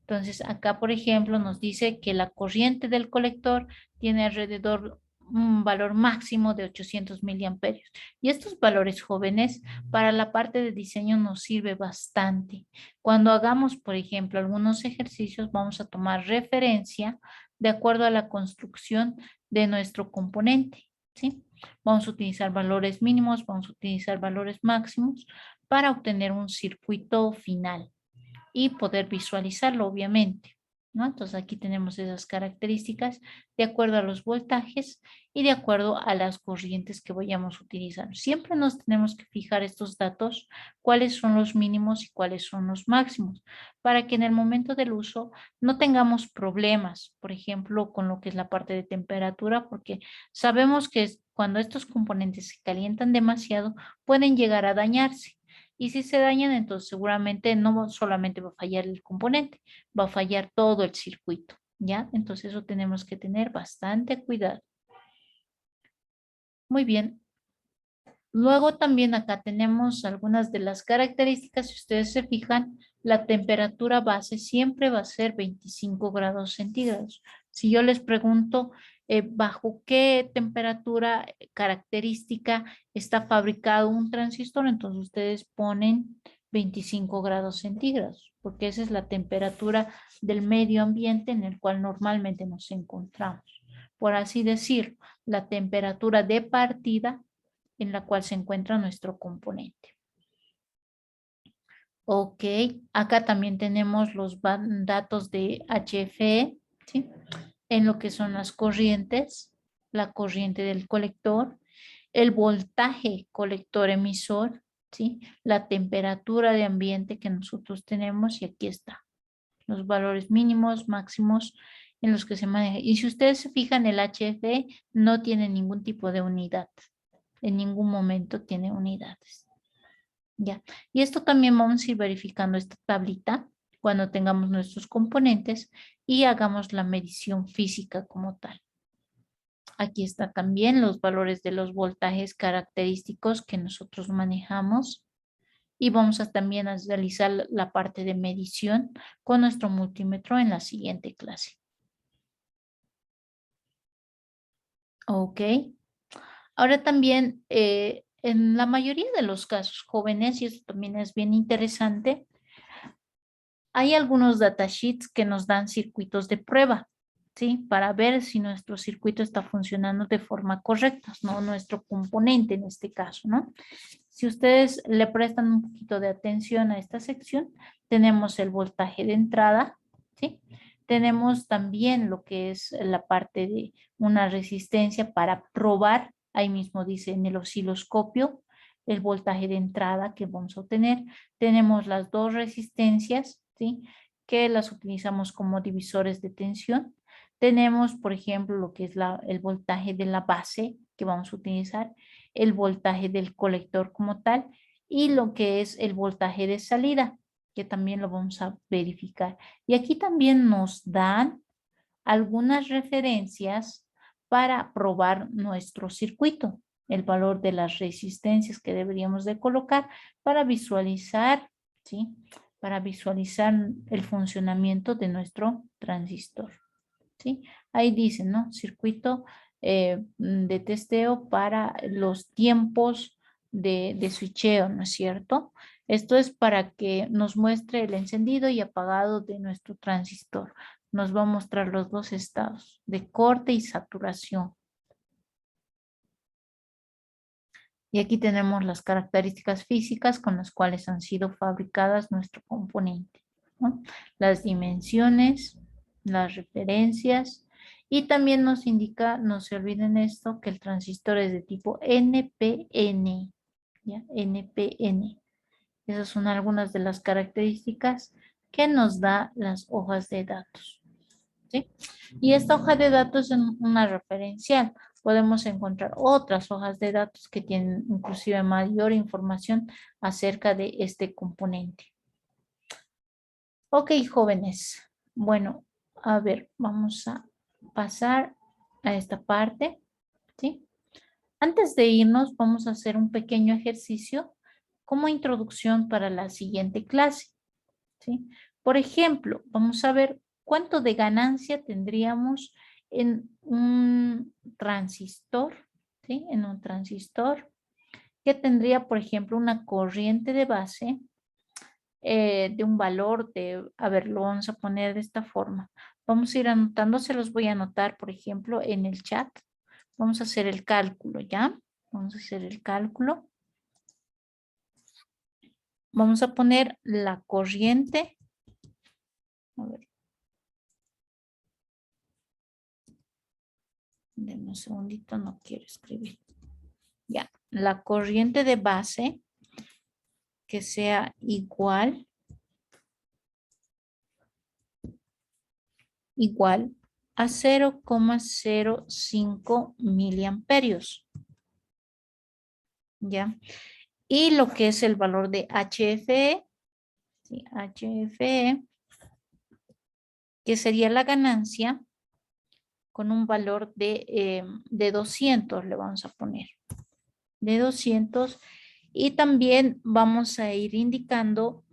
Entonces, acá, por ejemplo, nos dice que la corriente del colector tiene alrededor un valor máximo de 800 miliamperios. Y estos valores jóvenes para la parte de diseño nos sirve bastante. Cuando hagamos, por ejemplo, algunos ejercicios, vamos a tomar referencia de acuerdo a la construcción de nuestro componente, ¿sí? Vamos a utilizar valores mínimos, vamos a utilizar valores máximos para obtener un circuito final y poder visualizarlo, obviamente, ¿no? Entonces aquí tenemos esas características de acuerdo a los voltajes y de acuerdo a las corrientes que vayamos a utilizar. Siempre nos tenemos que fijar estos datos, cuáles son los mínimos y cuáles son los máximos, para que en el momento del uso no tengamos problemas, por ejemplo, con lo que es la parte de temperatura, porque sabemos que cuando estos componentes se calientan demasiado, pueden llegar a dañarse. Y si se dañan, entonces seguramente no solamente va a fallar el componente, va a fallar todo el circuito, ¿ya? Entonces eso tenemos que tener bastante cuidado. Muy bien. Luego también acá tenemos algunas de las características. Si ustedes se fijan, la temperatura base siempre va a ser 25 grados centígrados. Si yo les pregunto bajo qué temperatura característica está fabricado un transistor, entonces ustedes ponen 25 grados centígrados, porque esa es la temperatura del medio ambiente en el cual normalmente nos encontramos. por así decir, la temperatura de partida en la cual se encuentra nuestro componente. Ok, acá también tenemos los datos de HFE, ¿sí? En lo que son las corrientes, la corriente del colector, el voltaje colector emisor, ¿sí? La temperatura de ambiente que nosotros tenemos y aquí está, los valores mínimos, máximos en los que se maneja. Y si ustedes se fijan, el HFE no tiene ningún tipo de unidad, en ningún momento tiene unidades. Ya, y esto también vamos a ir verificando esta tablita cuando tengamos nuestros componentes y hagamos la medición física como tal. Aquí está también los valores de los voltajes característicos que nosotros manejamos y vamos a también a realizar la parte de medición con nuestro multímetro en la siguiente clase. Ok. Ahora también en la mayoría de los casos jóvenes, y esto también es bien interesante, hay algunos datasheets que nos dan circuitos de prueba, ¿sí? Para ver si nuestro circuito está funcionando de forma correcta, no nuestro componente en este caso, ¿no? Si ustedes le prestan un poquito de atención a esta sección, tenemos el voltaje de entrada, ¿sí? Tenemos también lo que es la parte de una resistencia para probar, ahí mismo dice en el osciloscopio, el voltaje de entrada que vamos a obtener. Tenemos las dos resistencias, ¿sí? Que las utilizamos como divisores de tensión. Tenemos, por ejemplo, lo que es el voltaje de la base que vamos a utilizar, el voltaje del colector como tal y lo que es el voltaje de salida, que también lo vamos a verificar. Y aquí también nos dan algunas referencias para probar nuestro circuito, el valor de las resistencias que deberíamos de colocar para visualizar, ¿sí? Para visualizar el funcionamiento de nuestro transistor, ¿sí? Ahí dice, ¿no? Circuito de testeo para los tiempos de switcheo, ¿no es cierto? Esto es para que nos muestre el encendido y apagado de nuestro transistor. Nos va a mostrar los dos estados de corte y saturación. Y aquí tenemos las características físicas con las cuales han sido fabricadas nuestro componente, ¿no? Las dimensiones, las referencias y también nos indica, no se olviden esto, que el transistor es de tipo NPN, ¿ya? NPN. Esas son algunas de las características que nos da las hojas de datos, ¿sí? Y esta hoja de datos es una referencial. Podemos encontrar otras hojas de datos que tienen inclusive mayor información acerca de este componente. Ok, jóvenes. Bueno, a ver, vamos a pasar a esta parte, ¿sí? Antes de irnos, vamos a hacer un pequeño ejercicio como introducción para la siguiente clase, ¿sí? Por ejemplo, vamos a ver cuánto de ganancia tendríamos en un transistor, ¿sí? En un transistor que tendría, por ejemplo, una corriente de base de un valor de, a ver, lo vamos a poner de esta forma. Vamos a ir anotando, se los voy a anotar, por ejemplo, en el chat. Vamos a hacer el cálculo, ¿ya? Vamos a hacer el cálculo. Vamos a poner la corriente. A ver. Denme un segundito, no quiero escribir. Ya, la corriente de base que sea igual a 0,05 miliamperios. ¿Ya? Y lo que es el valor de HFE, ¿sí? HFE, que sería la ganancia con un valor de 200, le vamos a poner. De 200. Y también vamos a ir indicando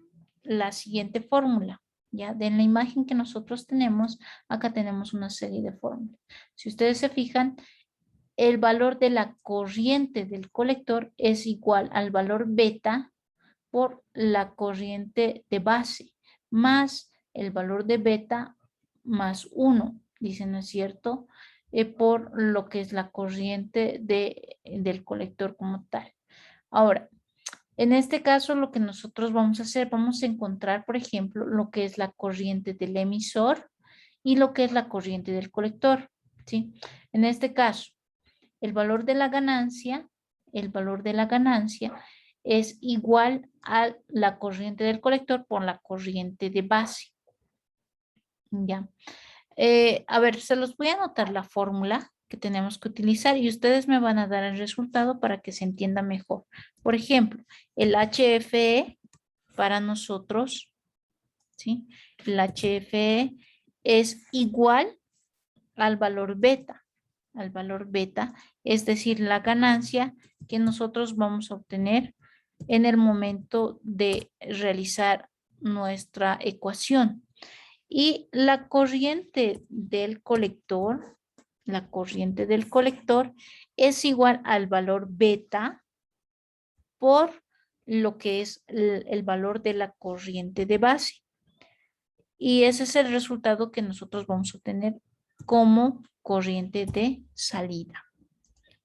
la siguiente fórmula. ¿Ya? De la imagen que nosotros tenemos, acá tenemos una serie de fórmulas. Si ustedes se fijan, el valor de la corriente del colector es igual al valor beta por la corriente de base, más el valor de beta más 1, dice, ¿no es cierto? por lo que es la corriente del colector como tal. Ahora, en este caso lo que nosotros vamos a hacer, vamos a encontrar, por ejemplo, lo que es la corriente del emisor y lo que es la corriente del colector, ¿sí? En este caso, el valor de la ganancia, es igual a la corriente del colector por la corriente de base. ¿Ya? A ver, se los voy a anotar la fórmula que tenemos que utilizar y ustedes me van a dar el resultado para que se entienda mejor. Por ejemplo, el HFE para nosotros, ¿sí? El HFE es igual al valor beta, es decir, la ganancia que nosotros vamos a obtener en el momento de realizar nuestra ecuación. Y la corriente del colector es igual al valor beta por lo que es el valor de la corriente de base. Y ese es el resultado que nosotros vamos a obtener como corriente de salida.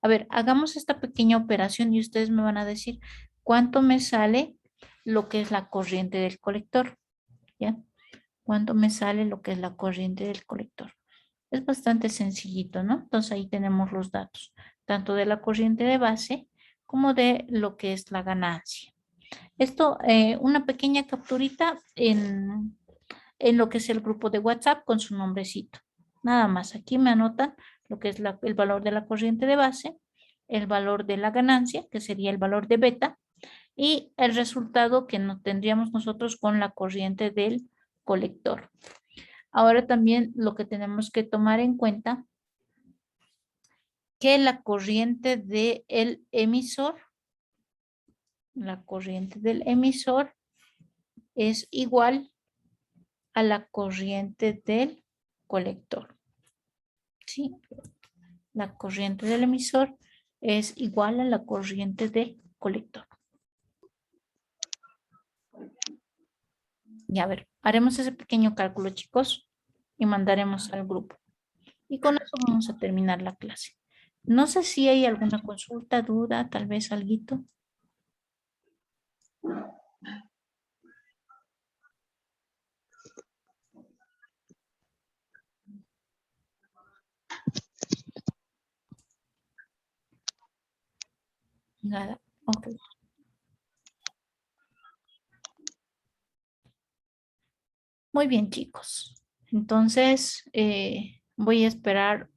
A ver, hagamos esta pequeña operación y ustedes me van a decir cuánto me sale lo que es la corriente del colector. ¿Ya? ¿Cuánto me sale lo que es la corriente del colector? Es bastante sencillito, ¿no? Entonces ahí tenemos los datos, tanto de la corriente de base como de lo que es la ganancia. Esto, una pequeña capturita en lo que es el grupo de WhatsApp con su nombrecito. Nada más, aquí me anotan lo que es el valor de la corriente de base, el valor de la ganancia, que sería el valor de beta, y el resultado que no tendríamos nosotros con la corriente del colector. Ahora también lo que tenemos que tomar en cuenta que la corriente del emisor es igual a la corriente del colector. ¿Sí? La corriente del emisor es igual a la corriente del colector. Ya a ver, haremos ese pequeño cálculo, chicos, y mandaremos al grupo. Y con eso vamos a terminar la clase. No sé si hay alguna consulta, duda, tal vez alguito. Nada, ok. Muy bien, chicos. Entonces, voy a esperar